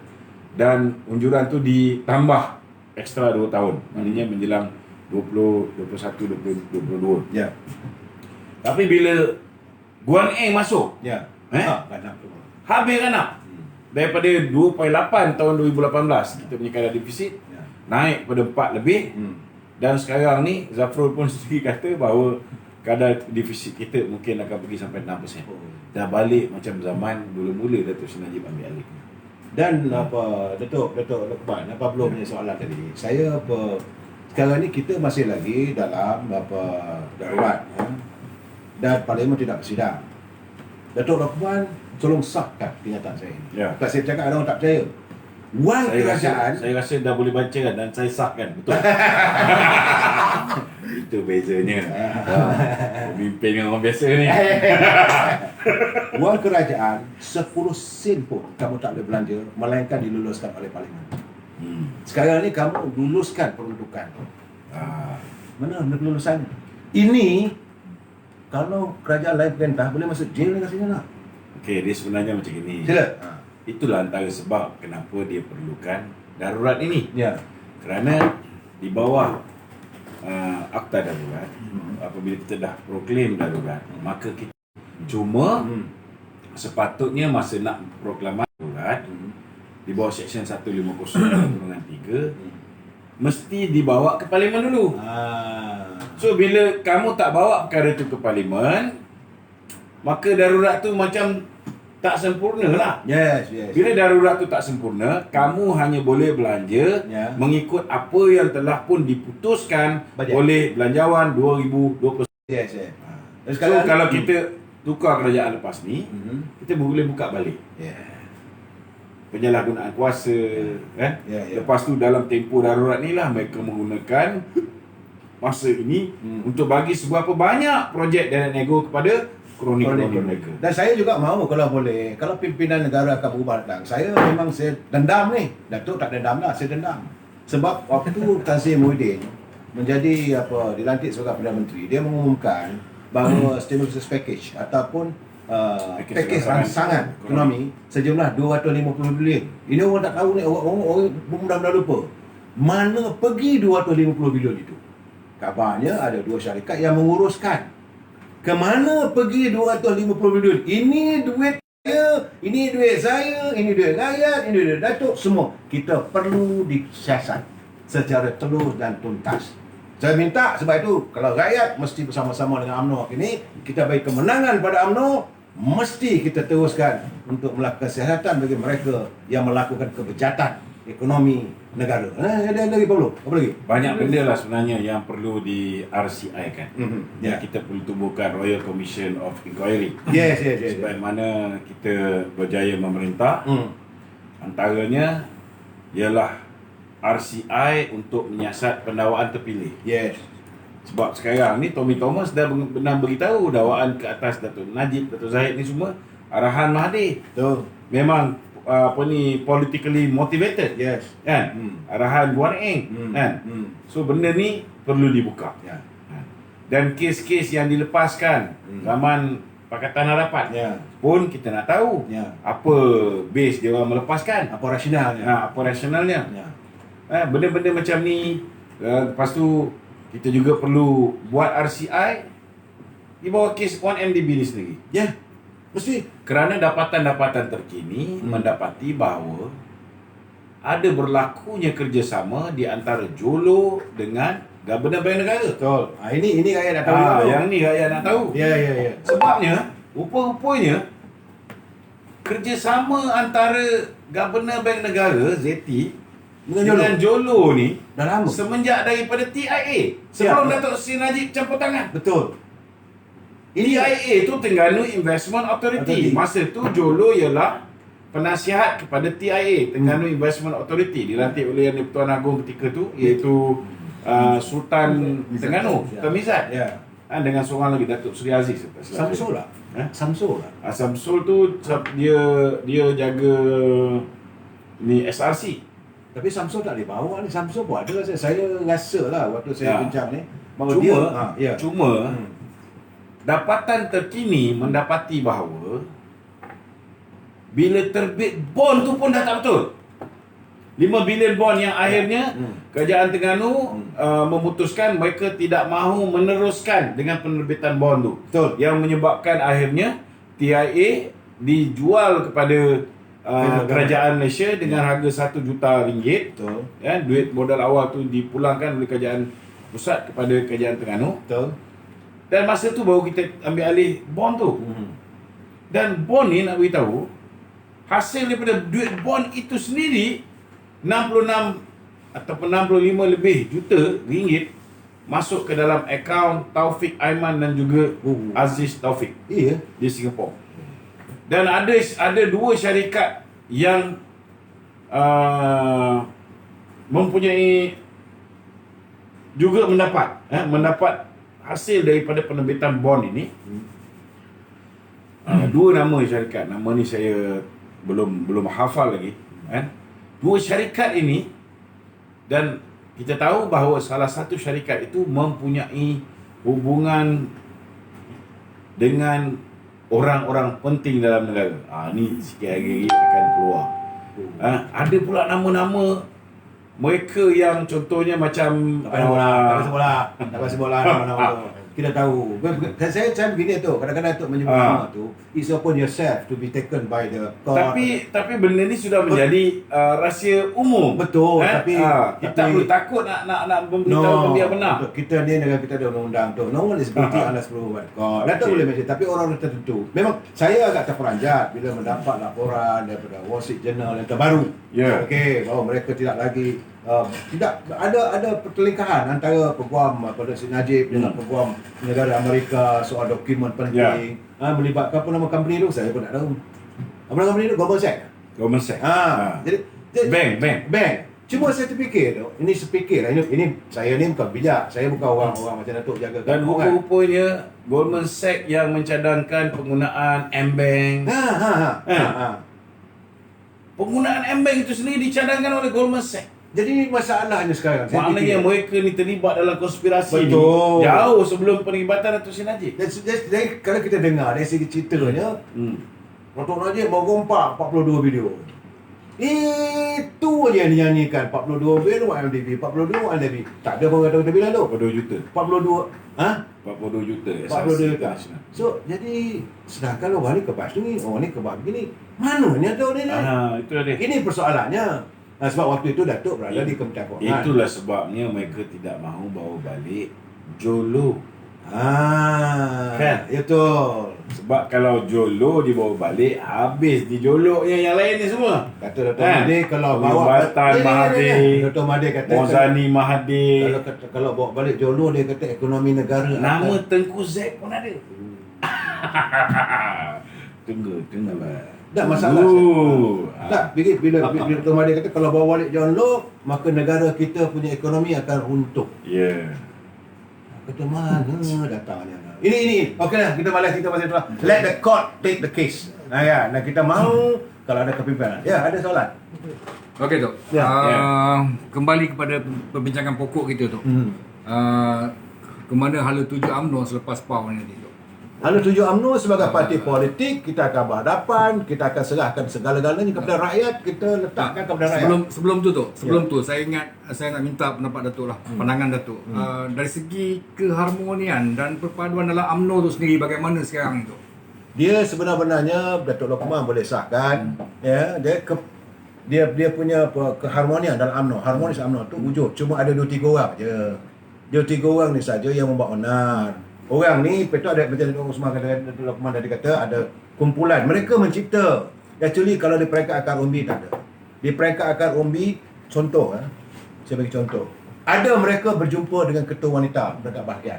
dan unjuran tu ditambah ekstra 2 tahun. Maknanya menjelang 20, 21, 2022. Tapi bila Guan Eng masuk, habis kanap. Daripada 2.8 tahun 2018 kita punya kadar defisit naik pada 4 lebih. Dan sekarang ni Zafrul pun sendiri kata bahawa kadar defisit kita mungkin akan pergi sampai 6%. Dah balik macam zaman mula-mula Datuk Seri Najib ambil alih. Dan Datuk Lokman, belum punya soalan tadi. Saya sekarang ni kita masih lagi dalam darurat. dan Parlimen tidak bersidang. Datuk Lukman, tolong sahkan kenyataan saya ini. Ya. Tak saya cakap ada orang tak percaya. Wang kerajaan saya rasa dah boleh baca kan dan saya sahkan betul. Itu bezanya. Pemimpin dengan orang biasa ni. wang kerajaan 10 sen pun kamu tak boleh belanja melainkan diluluskan oleh Parlimen. Sekarang ni kamu luluskan peruntukan. Mana kelulusannya? Ini kalau kerajaan lain perintah boleh masuk jail ni kat sini nak. Okey, dia sebenarnya macam ini. Sila. Itulah antara sebab kenapa dia perlukan darurat ini. Ya. Kerana di bawah akta darurat, apabila kita dah proklaim darurat, maka kita cuma sepatutnya masa nak proklamasi darurat di bawah Seksyen 150/3 mesti dibawa ke Parlimen dulu. So bila kamu tak bawa perkara itu ke Parlimen, maka darurat tu macam tak sempurna lah. Yes. Bila darurat tu tak sempurna, kamu hanya boleh belanja mengikut apa yang telah pun diputuskan Bajet. oleh Belanjawan 2020. Yes. So kalau kita tukar kerajaan lepas ni, kita boleh buka balik penyalahgunaan kuasa, kan? Lepas tu dalam tempoh darurat ni lah mereka menggunakan masa ini untuk bagi seberapa banyak projek dan nego kepada kroni-kroni mereka. Dan saya juga mahu kalau boleh, kalau pimpinan negara akan berubah datang, saya memang saya dendam ni. Datuk tak dendam lah, saya dendam. Sebab waktu Tan Sri Muhyiddin menjadi dilantik sebagai Perdana Menteri, dia mengumumkan bahawa stimulus package ataupun package rangsangan ekonomi sejumlah 250 bilion. Ini orang tak tahu ni, orang mudah-mudahan lupa. Mana pergi 250 bilion itu? Kabarnya ada dua syarikat yang menguruskan. Kemana pergi 250 bilion? Ini duit saya, ini duit saya, ini duit rakyat, ini duit Datuk, semua. Kita perlu disiasat secara telus dan tuntas. Saya minta sebab itu, kalau rakyat mesti bersama-sama dengan UMNO ini, kita bagi kemenangan pada UMNO, mesti kita teruskan untuk melakukan siasatan bagi mereka yang melakukan kebejatan ekonomi negara. Ada lagi apa lagi? Banyak benda lah sebenarnya yang perlu di RCI kan. Yang kita perlu tubuhkan Royal Commission of Inquiry. Yes. Sebab mana kita berjaya memerintah, antaranya ialah RCI untuk menyiasat pendakwaan terpilih. Yes. Sebab sekarang ni Tommy Thomas dah benar beritahu dakwaan ke atas Datuk Najib, Datuk Zahid ni semua arahan Mahathir. Betul. Memang politically motivated, Yes. kan? Arahan Guan Eng, kan? So benda ni perlu dibuka. Dan kes-kes yang dilepaskan zaman Pakatan Harapan pun kita nak tahu apa base dia orang melepaskan, Apa rasionalnya? apa rasionalnya. Benda-benda macam ni. Lepas tu kita juga perlu buat RCI di bawah kes 1MDB ni sendiri. Mesti. Kerana dapatan-dapatan terkini mendapati bahawa ada berlakunya kerjasama di antara Jolo dengan Governor Bank Negara. Betul. Ini rakyat nak tahu. Yang ni rakyat nak tahu. Ya. Sebabnya, rupa-rupanya kerjasama antara Governor Bank Negara, ZT, dengan Jolo ni dah lama. semenjak daripada TIA. Sebelum Datuk Seri Najib campur tangan. Betul. TIA tu Terengganu Investment Authority. Masa tu Jolo ialah penasihat kepada TIA, Terengganu Investment Authority, dilantik oleh Yang di-Pertuan Agong ketika tu, iaitu Sultan Terengganu, Temizat. Dengan seorang lagi, Datuk Seri Aziz. Samsul lah. Samsul tu dia jaga ni SRC. Tapi Samsul tak boleh bawa ni. Samsul pun ada. Saya rasa lah waktu saya bincang ni. Cuma dapatan terkini mendapati bahawa bila terbit bond tu pun dah tak betul. 5 bilion bond yang akhirnya Kerajaan Terengganu memutuskan mereka tidak mahu meneruskan dengan penerbitan bond tu. Betul. Yang menyebabkan akhirnya TIA dijual kepada Kerajaan Malaysia dengan harga RM1 juta. Betul. Duit modal awal tu dipulangkan oleh Kerajaan Pusat kepada Kerajaan Terengganu. Betul. Dan masa tu baru kita ambil alih bond tu. Dan bond ni nak beritahu, hasil daripada duit bond itu sendiri 66 ataupun 65 lebih juta ringgit masuk ke dalam akaun Taufik Aiman dan juga Aziz Taufik Iya. di Singapura. Dan ada dua syarikat yang mempunyai juga mendapat hasil daripada penerbitan bond ini. Dua nama syarikat. Nama ni saya belum hafal lagi, kan? Dua syarikat ini, dan kita tahu bahawa salah satu syarikat itu mempunyai hubungan dengan orang-orang penting dalam negara. Ni sikit lagi akan keluar. Ada pula nama-nama mereka yang contohnya macam Tak payah sebut lah nama-nama tu. Kita tahu. Saya begini tu, kadang-kadang tu menyebut nama tu, it's upon yourself to be taken by the court. Tapi benda ni sudah menjadi rahsia umum. Betul, kan? tapi kita tak perlu takut nak memberitahu dia benar. Kita ni negara kita ada undang-undang tu. No one is guilty unless proven by court. Datuk boleh mention, tapi orang tertentu. Memang saya agak terperanjat bila mendapat laporan daripada Wall Street Journal yang terbaru. Ya. Okey, bahawa mereka tidak lagi tidak ada pertelingkahan antara peguam pada Sri Najib dengan peguam negara Amerika soal dokumen penting. Melibatkan apa nama company tu saya pun tak tahu. Apa nama company tu? Goldman Sachs. Goldman Sachs. Jadi bank. Cuma saya terfikir tu, ini sepikir lah, ini saya ni bukan bijak, saya bukan orang macam Datuk jaga. Dan rupa-rupanya Goldman Sachs yang mencadangkan penggunaan M-Bank. Penggunaan M-Bank itu sendiri dicadangkan oleh Goldman Sachs. Jadi masalahnya sekarang Maknanya mereka ni terlibat dalam konspirasi Betul. ni jauh sebelum penglibatan Datuk Seri Najib. Jadi kalau kita dengar dari segi ceritanya, Datuk Najib bawa rompak 42 video. Itu aja yang dinyanyikan 42 video IMDb, 42 IMDb. Tak ada orang kata bila tu 42 juta. 42 42 juta. 42 juta. So jadi sedangkan orang ni kebas ni, orang ni kebas begini. Mananya tu ni? Itu dia. Ini persoalannya. Sebab waktu itu Datuk berada di Kementerian Keuangan. Itulah sebabnya mereka tidak mahu bawa balik Jolo. Kan? Betul. Sebab kalau Jolo dibawa balik, habis dijoloknya yang lain ni semua. Kata Dr. Mahathir kalau bawa Perubatan Mahathir, Dr. Mahathir kata Mozani Mahathir, kalau bawa balik Jolo dia kata ekonomi negara nama Tengku Z pun ada. Tunggulah. Tak masalah. Tak, bila Dr. Mahathir kata kalau bawa balik John Low, maka negara kita punya ekonomi akan runtuh. Ya. Kata mana datangnya? Ini. Okeylah, kita malas kita pasal itulah. Let the court take the case. Ya, dan kita mahu kalau ada kepimpinan. Ya, ada soalan. Okey, Tok. Ya. Kembali kepada perbincangan pokok kita, Tok. Ke mana hala tuju UMNO selepas PAU ni, Tok? Hala tuju UMNO sebagai parti politik, kita akan berhadapan, kita akan serahkan segala-galanya kepada rakyat, kita letakkan kepada rakyat. Sebelum tu saya ingat saya nak minta pendapat Datuk lah, pandangan Datuk. Dari segi keharmonian dan perpaduan dalam UMNO tu sendiri bagaimana sekarang tu? Dia sebenarnya Datuk Lokman boleh sahkan, ya, dia punya keharmonian dalam UMNO. Harmonis UMNO tu wujud, cuma ada 2-3 orang je. 2-3 orang ni saja yang membuat onar. Orang ni, betul ada macam Datuk Usman kata, Datuk Lokman tadi kata, ada kumpulan. Mereka mencipta. Actually, kalau di peringkat akar umbi tak ada. Di peringkat akar umbi, contoh, saya bagi contoh. Ada mereka berjumpa dengan ketua wanita dekat Bahagian.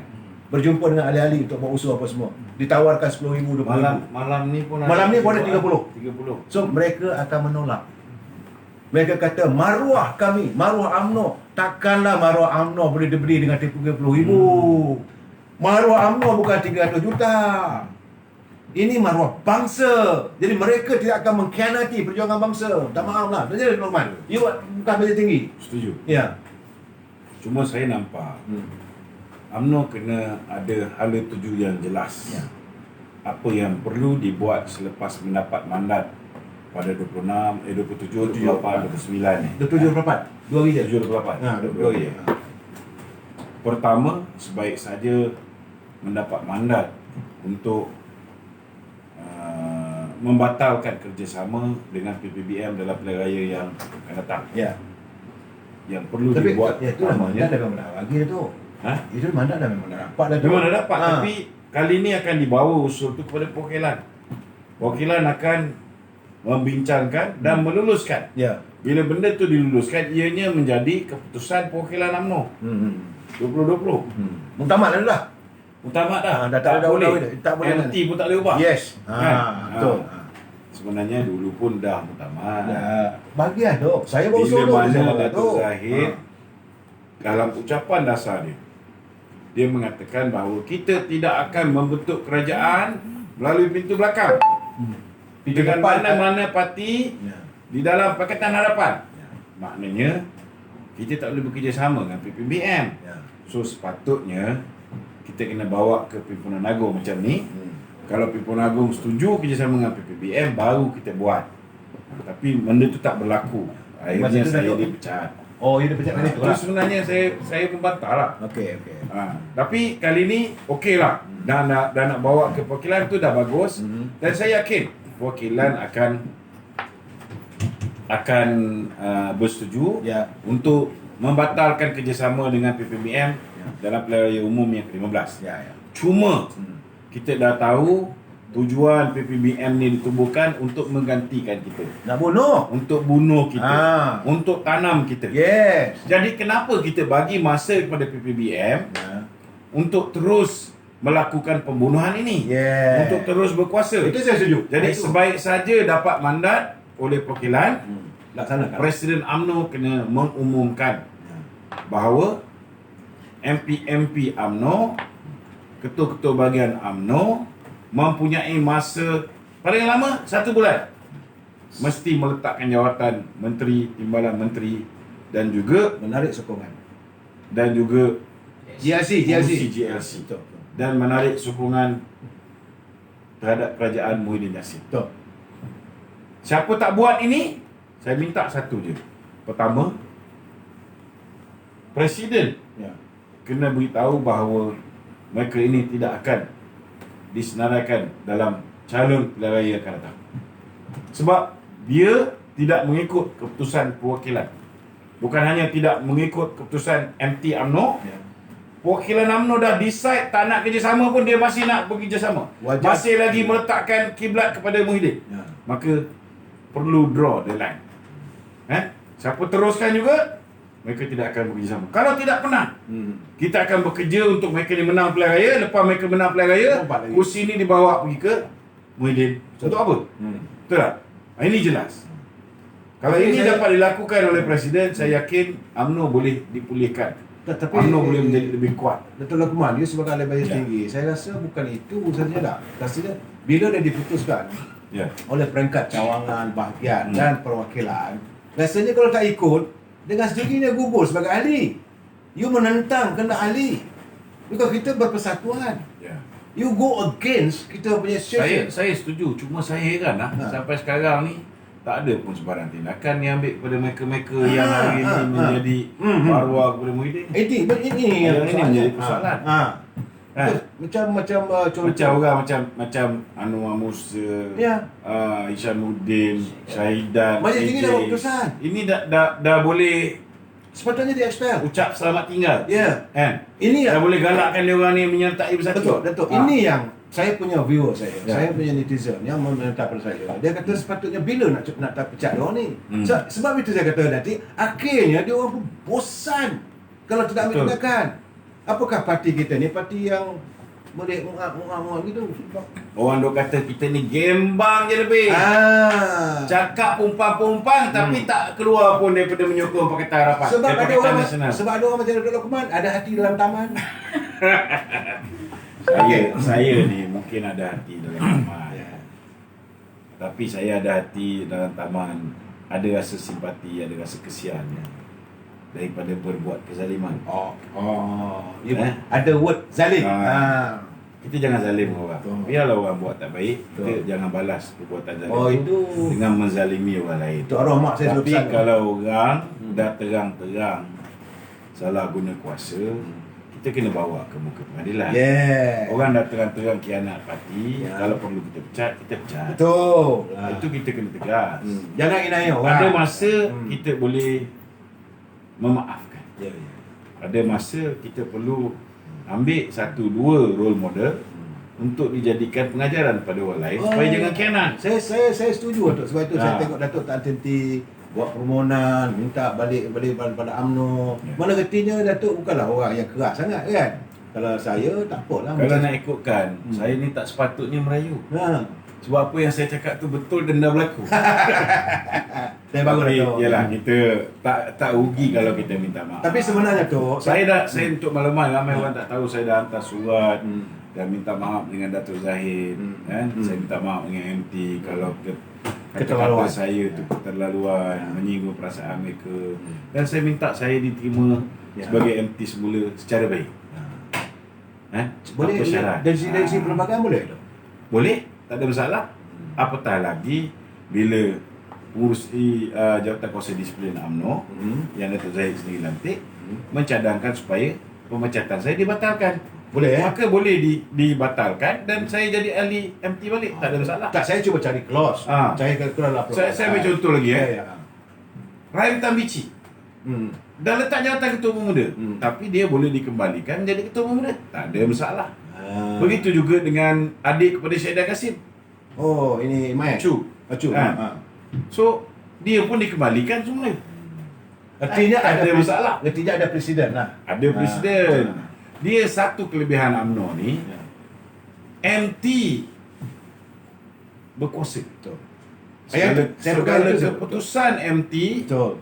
Berjumpa dengan ahli-ahli untuk buat usul apa semua. Ditawarkan 10,000, 20,000. Malam ni pun ada. Malam ni pun ada 30. 30. So, mereka akan menolak. Mereka kata, maruah kami, maruah UMNO. Takkanlah maruah UMNO boleh diberi dengan 30,000. Maruah UMNO bukan 300 juta. Ini maruah bangsa. Jadi mereka tidak akan mengkhianati perjuangan bangsa. Tak maaf lah. Jadi Norman, you bukan beza tinggi. Setuju. Ya. Cuma saya nampak UMNO kena ada hala tuju yang jelas. Ya. Apa yang perlu dibuat selepas mendapat mandat pada 26, 27, 28, 29 ni. 27 2 hari je. 28. 2 hari. Pertama, sebaik saja mendapat mandat untuk membatalkan kerjasama dengan PPBM dalam pilihan raya yang akan datang. Ya. Yang perlu Tapi dibuat ya, itu mandat dah memang dah bagi tu. Itu mandat dah memang dah dapat dah tu. Memang dah dapat, tapi kali ini akan dibawa usul itu kepada perwakilan. Perwakilan akan membincangkan dan meluluskan. Ya. bila benda tu diluluskan, ianya menjadi keputusan perwakilan UMNO 2020. Muktamad lah. Muktamad dah. Dah tak ada boleh. undang-undang. Tak boleh. MT pun tak boleh ubah. Yes. Betul. Sebenarnya dulu pun dah muktamad. Bagian tu. Saya baru Bila solo mana tu. Datuk Zahid dalam ucapan dasar dia mengatakan bahawa kita tidak akan membentuk kerajaan melalui pintu belakang. Dengan mana-mana parti di dalam Pakatan Harapan. Maknanya kita tak boleh bekerjasama dengan PPBM. So sepatutnya kita kena bawa ke Pimpinan Agung macam ni. Kalau Pimpinan Agung setuju kerjasama dengan PPBM, baru kita buat. Tapi benda tu tak berlaku. Akhirnya saya dipecat. Oh, dia pecat tadi tu Itu lah. sebenarnya saya membantah lah. Okey. Tapi kali ni okey lah. Dah nak bawa ke perwakilan tu dah bagus. Dan saya yakin perwakilan akan bersetuju untuk membatalkan kerjasama dengan PPBM dalam pilihan raya umum yang ke-15. Cuma kita dah tahu tujuan PPBM ni ditubuhkan untuk menggantikan kita. Nak bunuh. Untuk bunuh kita. Untuk tanam kita. Yes. Jadi kenapa kita bagi masa kepada PPBM untuk terus melakukan pembunuhan ini? Yes. Untuk terus berkuasa. Itu saya setuju. Jadi sebaik saja dapat mandat oleh perwakilan, laksanakan. Presiden UMNO kena mengumumkan bahawa MP-MP UMNO, ketua-ketua bahagian UMNO mempunyai masa paling lama 1 bulan mesti meletakkan jawatan menteri, timbalan menteri dan juga Menarik sokongan. GLC Betul. dan menarik sokongan terhadap kerajaan Muhyiddin Yassin. Betul. Siapa tak buat ini, saya minta satu je. Pertama, Presiden kena beritahu bahawa mereka ini tidak akan disenaraikan dalam calon pilihan raya akan datang. Sebab dia tidak mengikut keputusan perwakilan. Bukan hanya tidak mengikut keputusan MT UMNO, perwakilan UMNO dah decide tak nak kerjasama pun dia masih nak bekerjasama. Masih lagi meletakkan kiblat kepada Muhyiddin. Maka perlu draw the line. Siapa teruskan juga, mereka tidak akan bekerjasama. Kalau tidak pernah, kita akan bekerja untuk mereka ni menang pilihan raya. Lepas mereka menang pilihan raya, kursi ni dibawa pergi ke Muhyiddin. Untuk apa? Betul tak? Ini jelas. Kalau ini dapat dilakukan oleh Presiden, saya yakin UMNO boleh dipulihkan. Tapi UMNO boleh menjadi lebih kuat. Datuk Luqman, dia sebagai ahli bajet tinggi, saya rasa bukan itu saja dah. Rasanya bila dia diputuskan oleh peringkat cawangan, bahagian dan perwakilan, rasanya kalau tak ikut, dengan sendirinya gugur sebagai ahli. You menentang kena ahli. Because kita berpersatuan. You go against kita punya session. Saya setuju. Cuma saya heran sampai sekarang ni tak ada pun sebarang tindakan yang ambil kepada mereka-mereka yang hari ini menjadi maruah kepada Muhyiddin. Ini yang Ini menjadi persoalan. Macam contoh. Macam orang macam Anwar Musa, Ishamuddin, Syahidan, Majlis Tinggi dah AJ. buat keputusan. Ini dah boleh Sepatutnya dia expel. ucap selamat tinggal. Kan? Ini Dah boleh galakkan dia orang ni menyertai bersatu. Betul. Ini yang saya punya viewer saya punya netizen yang menentang pada saya. Dia kata sepatutnya bila nak tak pecat dia orang ni. Sebab itu saya kata nanti akhirnya dia orang pun bosan kalau tidak ambil tindakan. Apakah parti kita ni parti yang boleh mengamuk gitu? Orang duk kata kita ni gembang je lebih. Cakap pumpang-pumpang tapi tak keluar pun daripada menyokong Pakatan Harapan. Sebab ada Pakatan orang Nasional. sebab ada orang macam Datuk Luqman ada hati dalam taman. Saya ni mungkin ada hati dalam taman. Tapi saya ada hati dalam taman. Ada rasa simpati, ada rasa kesian daripada berbuat kezaliman. Ada word zalim. Kita jangan zalim orang. Biarlah orang buat tak baik, kita jangan balas perbuatan zalim itu dengan menzalimi orang lain. itu arwah mak saya Tapi selalu pesan. kalau orang dah terang-terang salah guna kuasa, kita kena bawa ke muka pengadilan. Orang dah terang-terang khianat parti, kalau perlu kita pecat, kita pecat. Betul. Itu kita kena tegas. Jangan inaya orang. Ada masa kita boleh memaafkan. Ada masa kita perlu ambil 1-2 role model untuk dijadikan pengajaran pada orang lain supaya jangan khianat. Saya setuju Datuk. Sebab itu saya tengok Datuk tak henti buat permohonan, minta balik pada UMNO. Ya. Mana retinya Datuk bukanlah orang yang keras sangat kan. Kalau saya tak apalah. Kalau nak ikutkan, saya ni tak sepatutnya merayu. Ha. Sebab apa yang saya cakap tu betul dan dah berlaku. Saya bagus Tapi, Datuk. yalah, kita tak rugi kalau kita minta maaf. Tapi sebenarnya tu saya untuk makluman, ramai orang tak tahu saya dah hantar surat dan minta maaf dengan Datuk Zahid, kan? Saya minta maaf dengan MT kalau Keterlaluan. kata-kata saya tu keterlaluan, menyinggung perasaan mereka. Dan saya minta saya diterima sebagai MT semula secara baik. boleh Apa syarat? dari sisi perlembagaan boleh tu. Boleh, tak ada masalah. Apatah lagi bila pengurusi Jawatan Kuasa Disiplin UMNO yang Datuk Zahid sendiri lantik mencadangkan supaya pemecatan saya dibatalkan. Boleh Maka boleh dibatalkan dan saya jadi ahli MT balik, tak ada masalah. Tak, saya cuba cari clause. Cari clause lah. Saya ambil contoh lagi Ya. Rahim Tambici dah letak jawatan ketua umum muda, tapi dia boleh dikembalikan menjadi ketua umum muda, tak ada masalah. Begitu juga dengan adik kepada Syedah Kasim, Oh, ini Mai. Cu. Cu. So dia pun dikembalikan semula. Artinya Tak ada pres- masalah. Artinya ada presiden lah. Ada presiden. Dia satu kelebihan UMNO ni, MT berkuasa. Betul. Segala keputusan MT Betul.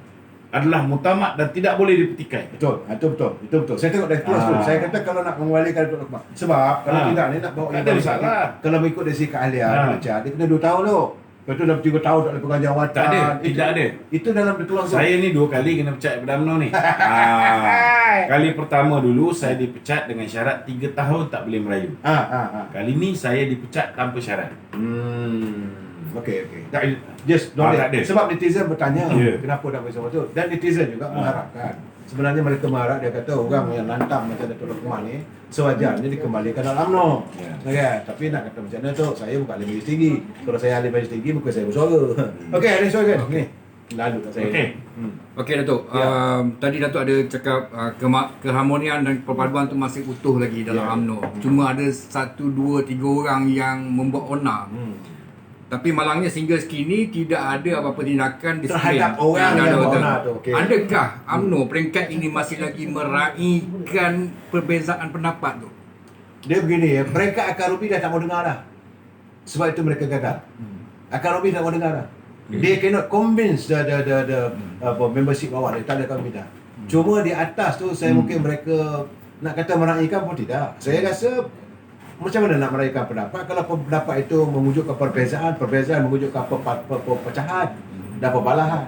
adalah mutamak dan tidak boleh dipetikai. Betul. Itu betul. Saya tengok dari clause tu. Saya kata kalau nak mengembalikan Datuk Lukman. Sebab kalau tidak ni nak bawa Tak ada masalah. Kalau mengikut dari sisi keahlian, dia kena 2 tahun tu. Lepas tu dah 3 tahun tak boleh pegang jawatan. Tak ada, tidak ada. Itu dalam clause tu. Saya ni 2 kali kena pecat daripada UMNO ni. Kali pertama dulu saya dipecat dengan syarat 3 tahun tak boleh merayu. Kali ni saya dipecat tanpa syarat. Okey. Just don't tak ada. sebab netizen bertanya Ya. kenapa tak boleh tu. Dan netizen juga mengharapkan. Sebenarnya mereka mengharap, dia kata orang yang lantang macam Datuk Lukman ni sewajarnya dikembalikan dalam UMNO. Ya. Kan? Tapi nak kata macam mana tu, saya bukan ahli majlis tinggi. Kalau saya ahli majlis tinggi bukan saya bersuara. Okey, ada suara kan? Ni. Lalu tak saya. Okey. Okey Datuk, tadi Datuk ada cakap keharmonian dan perpaduan tu masih utuh lagi dalam UMNO. Cuma ada 1, 2, 3 orang yang membuat onar. Tapi malangnya sehingga sekini tidak ada apa-apa tindakan disiplin Terhadap orang yang buat onar tu, okey. Adakah UMNO peringkat ini masih lagi meraihkan perbezaan pendapat tu? Dia begini ya, mereka akar rupi dah tak mau dengar dah. Sebab itu mereka gagal. Akar rupi tak mau dengar dah. They cannot convince the membership bawah dia, tak ada kami dah. Cuma di atas tu saya mungkin mereka nak kata meraihkan pun tidak. Saya rasa macam mana nak meraihkan pendapat kalau pendapat itu memujuk ke perbezaan memujuk ke perpecahan dan perbalahan.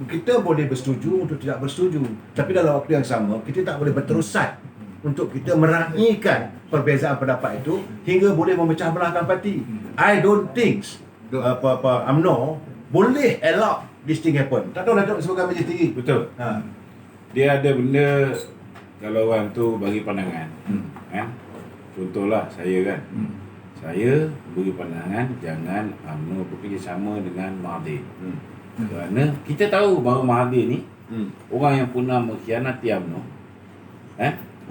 Kita boleh bersetuju untuk tidak bersetuju, tapi dalam waktu yang sama kita tak boleh berterusan untuk kita meraihkan perbezaan pendapat itu hingga boleh memecah belahkan parti. I don't think UMNO boleh allow this thing happen. Tak tahu Datuk sebagai majlis tinggi. Betul. Dia ada benda kalau orang tu bagi pandangan. Kan? Contohlah saya kan. Saya beri pandangan jangan UMNO bekerjasama dengan Mahathir. Kerana kita tahu bahawa Mahathir ni orang yang pernah mengkhianati UMNO.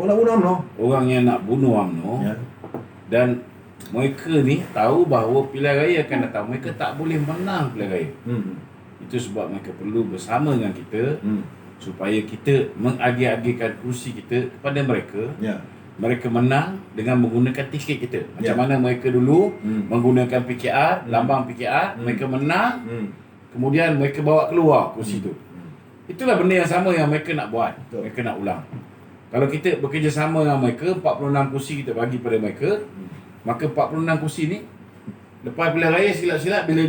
Orang UMNO. Orang yang nak bunuh UMNO. Ya. Dan mereka ni tahu bahawa pilihan raya akan datang. Mereka tak boleh menang pilihan raya. Itu sebab mereka perlu bersama dengan kita supaya kita mengagih-agihkan kursi kita kepada mereka. Ya. Mereka menang dengan menggunakan tiket kita. Macam Ya. mana mereka dulu menggunakan PKR, lambang PKR, mereka menang, kemudian mereka bawa keluar kursi itu. Itulah benda yang sama yang mereka nak buat. Betul. Mereka nak ulang. Kalau kita bekerjasama dengan mereka, 46 kursi kita bagi pada mereka, maka 46 kursi ni lepas pilihan raya silap-silap bila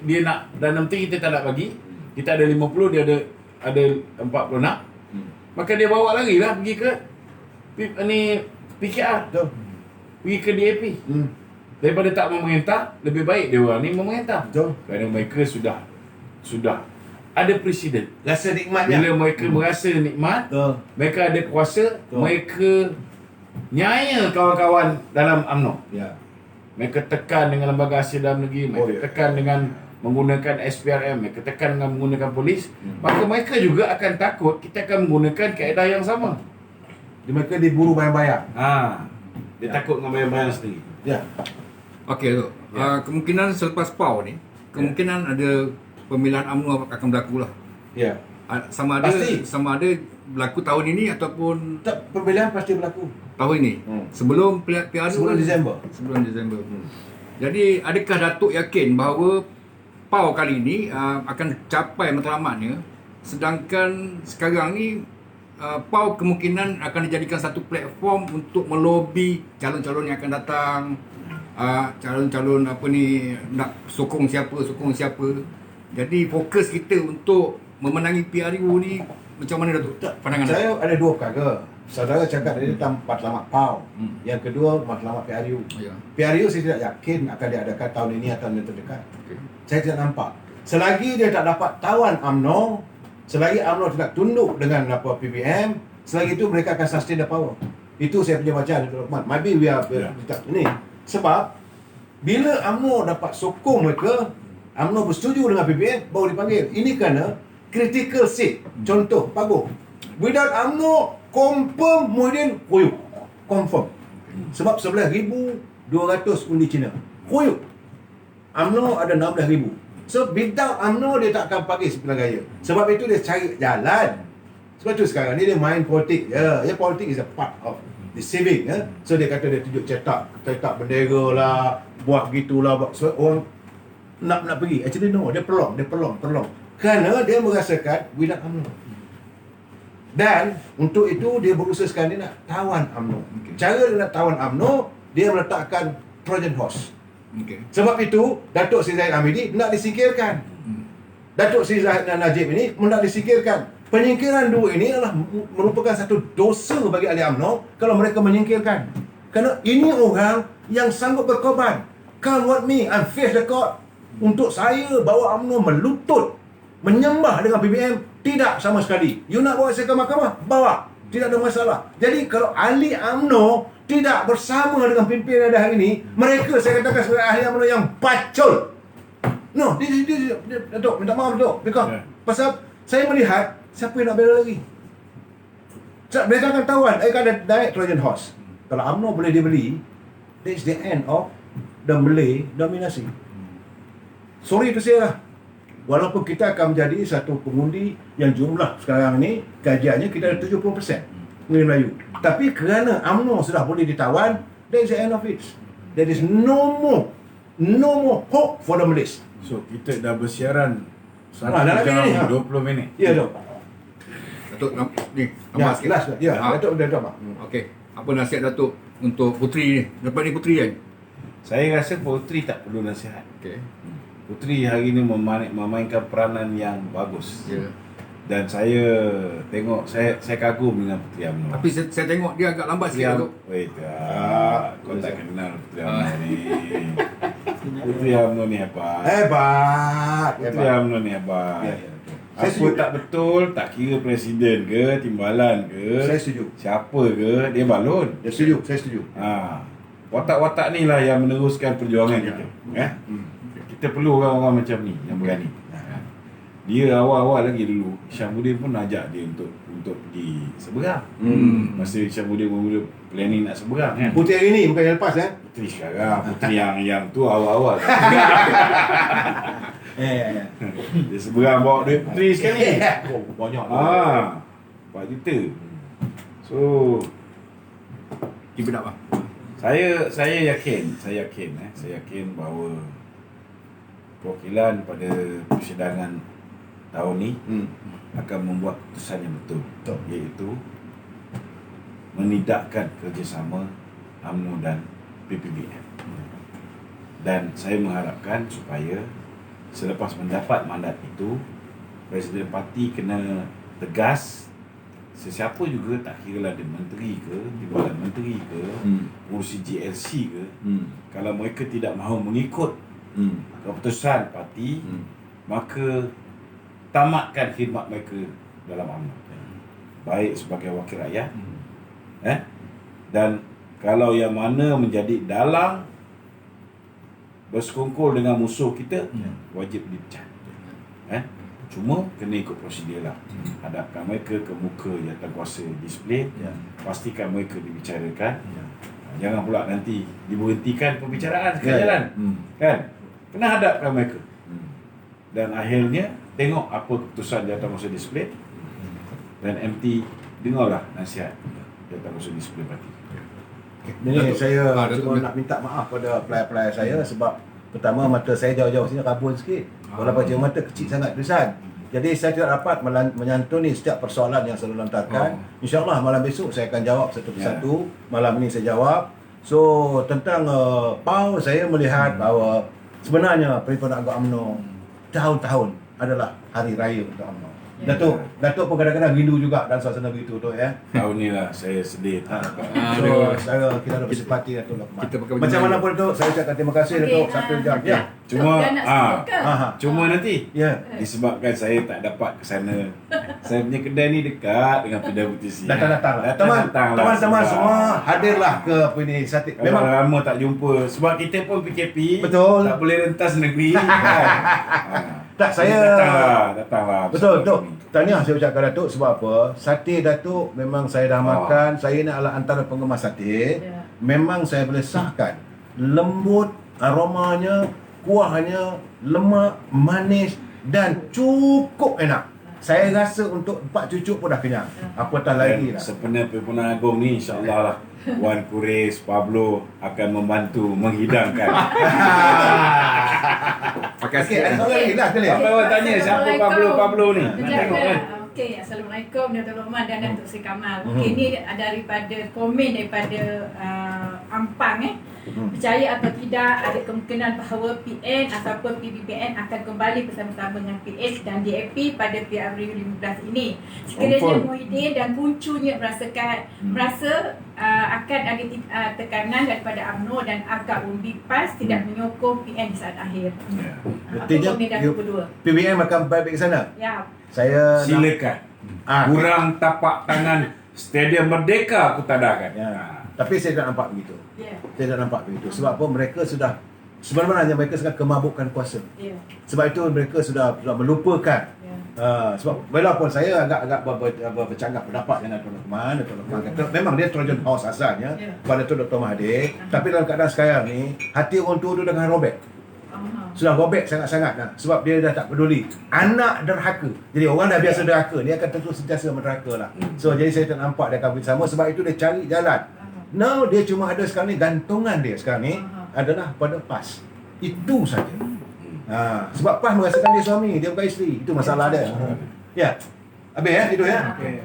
dia nak dan menteri kita tak nak bagi, kita ada 50, dia ada 46. Maka dia bawa lagi lah pergi ke PKR, Betul. pergi ke DAP. Daripada tak memerintah, lebih baik dia orang ni memerintah. Betul. Kerana mereka sudah ada presiden. Rasa nikmatnya. Bila mereka merasa nikmat, Betul. mereka ada kuasa, Betul. mereka nyaya kawan-kawan dalam UMNO. Ya. Mereka tekan dengan lembaga hasil dalam negeri, mereka ya. tekan dengan menggunakan SPRM, mereka tekan dengan menggunakan polis, maka mereka juga akan takut kita akan menggunakan kaedah yang sama. Mereka diburu bayang-bayang. Dia takut dengan bayang-bayang sendiri. Ya. Okey Datuk. Kemungkinan selepas PAU ni, kemungkinan ada pemilihan UMNO akan berlaku lah. Ya. Sama ada Pasti. berlaku tahun ini ataupun Tak, pemilihan pasti berlaku. tahun ini. Sebelum PRU Sebelum Disember. Sebelum Disember. Jadi adakah Datuk yakin bahawa PAU kali ini akan capai matlamatnya, sedangkan sekarang ni PAU kemungkinan akan dijadikan satu platform untuk melobi calon-calon yang akan datang, calon-calon apa ni nak sokong siapa. Jadi fokus kita untuk memenangi PRU ni macam mana Datuk? Pandangan Saya ada dua perkara. Saudara cakap tadi tentang matlamat PAU. Yang kedua, matlamat PRU. Ya. PRU saya tidak yakin akan diadakan tahun ini atau tahun yang terdekat. Okey. Saya tidak nampak. Selagi dia tak dapat tawan UMNO, selagi UMNO tidak tunduk dengan PBM, selagi itu mereka akan sustain the power. Itu saya punya bacaan Dr. Rahman. Maybe we are ini. Sebab bila UMNO dapat sokong mereka, UMNO bersetuju dengan PBM, baru dipanggil. Ini kerana critical seat. Contoh, Paguh. Without UMNO, confirm Muhyiddin koyuk. Confirm. Sebab 11,200 undi Cina. Koyuk. UMNO ada 16,000. So, without UMNO, dia tak akan panggil Sembilan Gaya. Sebab itu dia cari jalan. Sebab itu sekarang ni dia main politik. Ya, politik is a part of the saving. Ya. So, dia kata dia tunjuk cetak bendera lah, buat gitulah. So, orang nak pergi. Actually, no. Dia pelong. Kerana dia merasakan without UMNO. Dan untuk itu dia berusaha sekarang dia nak tawan UMNO. Cara dia nak tawan UMNO, dia meletakkan Trojan Horse. Sebab itu Datuk Seri Zahid Hamidi nak disingkirkan. Datuk Seri Zahid Najib ini nak disingkirkan. Penyingkiran dua ini adalah merupakan satu dosa bagi ahli UMNO kalau mereka menyingkirkan. Kerana ini orang yang sanggup berkorban. Come with me, I'm face the court. Untuk saya bawa UMNO melutut, menyembah dengan BBM, tidak sama sekali. You nak bawa saya ke mahkamah? Bawa. Tidak ada masalah. Jadi kalau ahli UMNO tidak bersama dengan pimpinan ada hari ini, mereka saya katakan sebagai ahli UMNO yang bacol. No, dia Datuk, minta maaf Datuk. Because pasal saya melihat siapa yang nak bela lagi. Mereka akan tawan, mereka ada naik Trojan Horse. Kalau UMNO boleh dibeli, that's the end of the Malay dominasi. Sorry to say lah. Walaupun kita akan menjadi satu pengundi yang jumlah sekarang ni kajiannya kita ada 70% Melayu Melayu. Tapi kerana UMNO sudah boleh ditawan, that is the end of it. There is no more hope for the Malays. So kita dah bersiaran 1 dalam jam ini, 20 minit. Ya, Dok. Datuk ni Ya, tambah sikit. last. Ya, Datuk dah tambah. Okey. Apa nasihat Datuk untuk puteri ni? Lepas ni puteri kan? Saya rasa Puteri tak perlu nasihat. Okey. Puteri hari ini memainkan peranan yang bagus. Ya. Dan saya tengok, saya kagum dengan Puteri UMNO. Tapi saya tengok dia agak lambat sikit Datuk. Wait, kau tak kenal Puteri UMNO ni. Puteri UMNO ni hebat. Puteri UMNO ni hebat. Ya. Apa Saya setuju. tak betul, tak kira presiden ke, timbalan ke, Saya setuju. siapa ke, dia balon. Saya setuju. Watak-watak ni lah yang meneruskan perjuangan kita. Kita perlu orang-orang macam ni yang berani. Dia awal-awal lagi dulu Hyshamuddin pun ajak dia untuk pergi seberang. Masa Hyshamuddin mula planning nak seberang kan. Puteri hari ni bukan yang lepas Puteri sekarang, Puteri yang tu awal-awal. Dia seberang bawa duit Puteri sekali. Banyak. 4 juta. So Keep it up lah. saya yakin bahawa perwakilan pada persidangan tahun ni akan membuat keputusan yang betul. Iaitu menidakkan kerjasama UMNO dan PPBM. Dan saya mengharapkan supaya selepas mendapat mandat itu, Presiden Parti kena tegas. Sesiapa juga, tak kira lah dia menteri ke, timbalan menteri ke, urusi GLC ke, kalau mereka tidak mahu mengikut keputusan parti, maka tamatkan khidmat mereka dalam UMNO, baik sebagai wakil rakyat, dan kalau yang mana menjadi dalang bersekongkol dengan musuh kita, wajib dipecat. Cuma kena ikut prosedur lah. Hadapkan mereka ke muka jawatankuasa display, pastikan mereka dibicarakan. Jangan pula nanti diberhentikan pembicaraan sekali jalan. Kan? Kena hadapkan mereka. dan akhirnya tengok apa keputusan Jawatankuasa Disiplin dan MT dengarlah nasihat Jawatankuasa Disiplin Parti. Jadi saya Datuk cuma nak minta maaf pada player-player saya sebab pertama mata saya jauh-jauh sini rabun sikit. Walaupun cermin mata kecil sangat tulisan. Jadi saya tidak dapat menyantuni setiap persoalan yang selalu lontarkan. InsyaAllah malam besok saya akan jawab satu persatu. Malam ini saya jawab. So tentang PAU, saya melihat bahawa sebenarnya Perhimpunan Agong UMNO tahun-tahun adalah hari raya untuk UMNO. Datuk pun kadang-kadang rindu juga dalam suasana begitu tu ya. Tahun ni lah saya sedih tak dapat. So kita ada bersempati Datuk Lokman. Kita pakai Macam baju mana pun Datuk, saya ucapkan terima kasih Datuk satu jam. Ya. Cuma nanti Ya. disebabkan saya tak dapat ke sana. Saya punya kedai ni dekat dengan PWTC. Datang-datang lah. Datang-datang lah. Teman-teman Sebab semua hadirlah ke apa ini Sati. Memang Memang lama tak jumpa. Sebab kita pun PKP. Betul. Tak boleh rentas negeri kan. tak saya Datanglah. Betul, bersama Datuk. kami. Tahniah saya ucapkan Datuk sebab apa? Sate Datuk memang saya dah makan. Saya ni adalah antara penggemar sate. Memang saya boleh sahkan lembut, aromanya, kuahnya, lemak, manis dan cukup enak. Saya rasa untuk 4 cucuk pun dah kenyang. Apatah lagi Dan lah. sepenuh Perhimpunan Agong ni insya-Allah lah Wan Kuris, Pablo akan membantu menghidangkan. pakai Okey, sikit. ada soalan lagi lah sekali. Apa awak tanya siapa Pablo ni? Nak Sekejap tengok je. kan? Okey, Assalamualaikum Datuk Lokman dan Datuk Sri Kamal. Okey, ini daripada komen daripada Ampang Percaya atau tidak ada kemungkinan bahawa PN ataupun PBBN akan kembali bersama-sama dengan PH dan DAP pada PRU 15 ini. Sekiranya Confirm. Muhyiddin dan kuncunya merasa akan ada tekanan daripada UMNO dan agak umbi PAS tidak menyokong PN di saat akhir. Apa Artinya, komen Datuk kedua? PBM akan balik ke sana. Ya. Saya nak- Silakan. Kurang tapak tangan Stadium Merdeka aku tadakan. Ya. Tapi saya tak nampak begitu. Ya. Saya tak nampak begitu. Sebab apa? Mereka sudah sebenarnya mereka sangat kemabukan kuasa. Ya. Sebab itu mereka sudah melupakan. Ya. Sebab walaupun saya agak bercanggah pendapat dengan Datuk Lokman kata memang dia Trojan Horse asalnya Ya. pada Datuk Mahathir, tapi dalam keadaan sekarang ni hati orang tua tu dengan robek. Sudah robek sangat-sangat dah. Sebab dia dah tak peduli. Anak derhaka. Jadi orang dah biasa derhaka, dia akan tentu sentiasa menderhaka lah. So jadi saya tak nampak dia akan bersama. Sebab itu dia cari jalan. Now dia cuma ada sekarang ni, gantungan dia sekarang ni adalah pada PAS. Itu saja. Sebab PAS merasakan dia suami, dia bukan isteri. Itu masalah dia. Ya. Habis ya, itu ya.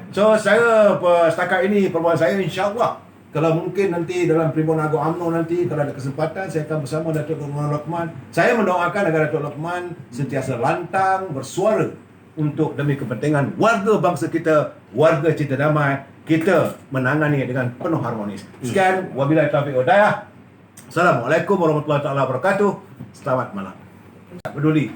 So saya setakat ini perbualan saya, insya-Allah kalau mungkin nanti dalam Perhimpunan Agong UMNO nanti kalau ada kesempatan saya akan bersama Datuk Lokman. Saya mendoakan agar Datuk Lokman sentiasa lantang bersuara untuk demi kepentingan warga bangsa kita, warga cinta damai, kita menangani dengan penuh harmonis. Sekian, wabillahi taufiq wal hidayah. Assalamualaikum warahmatullahi taala wabarakatuh. Selamat malam. Tak peduli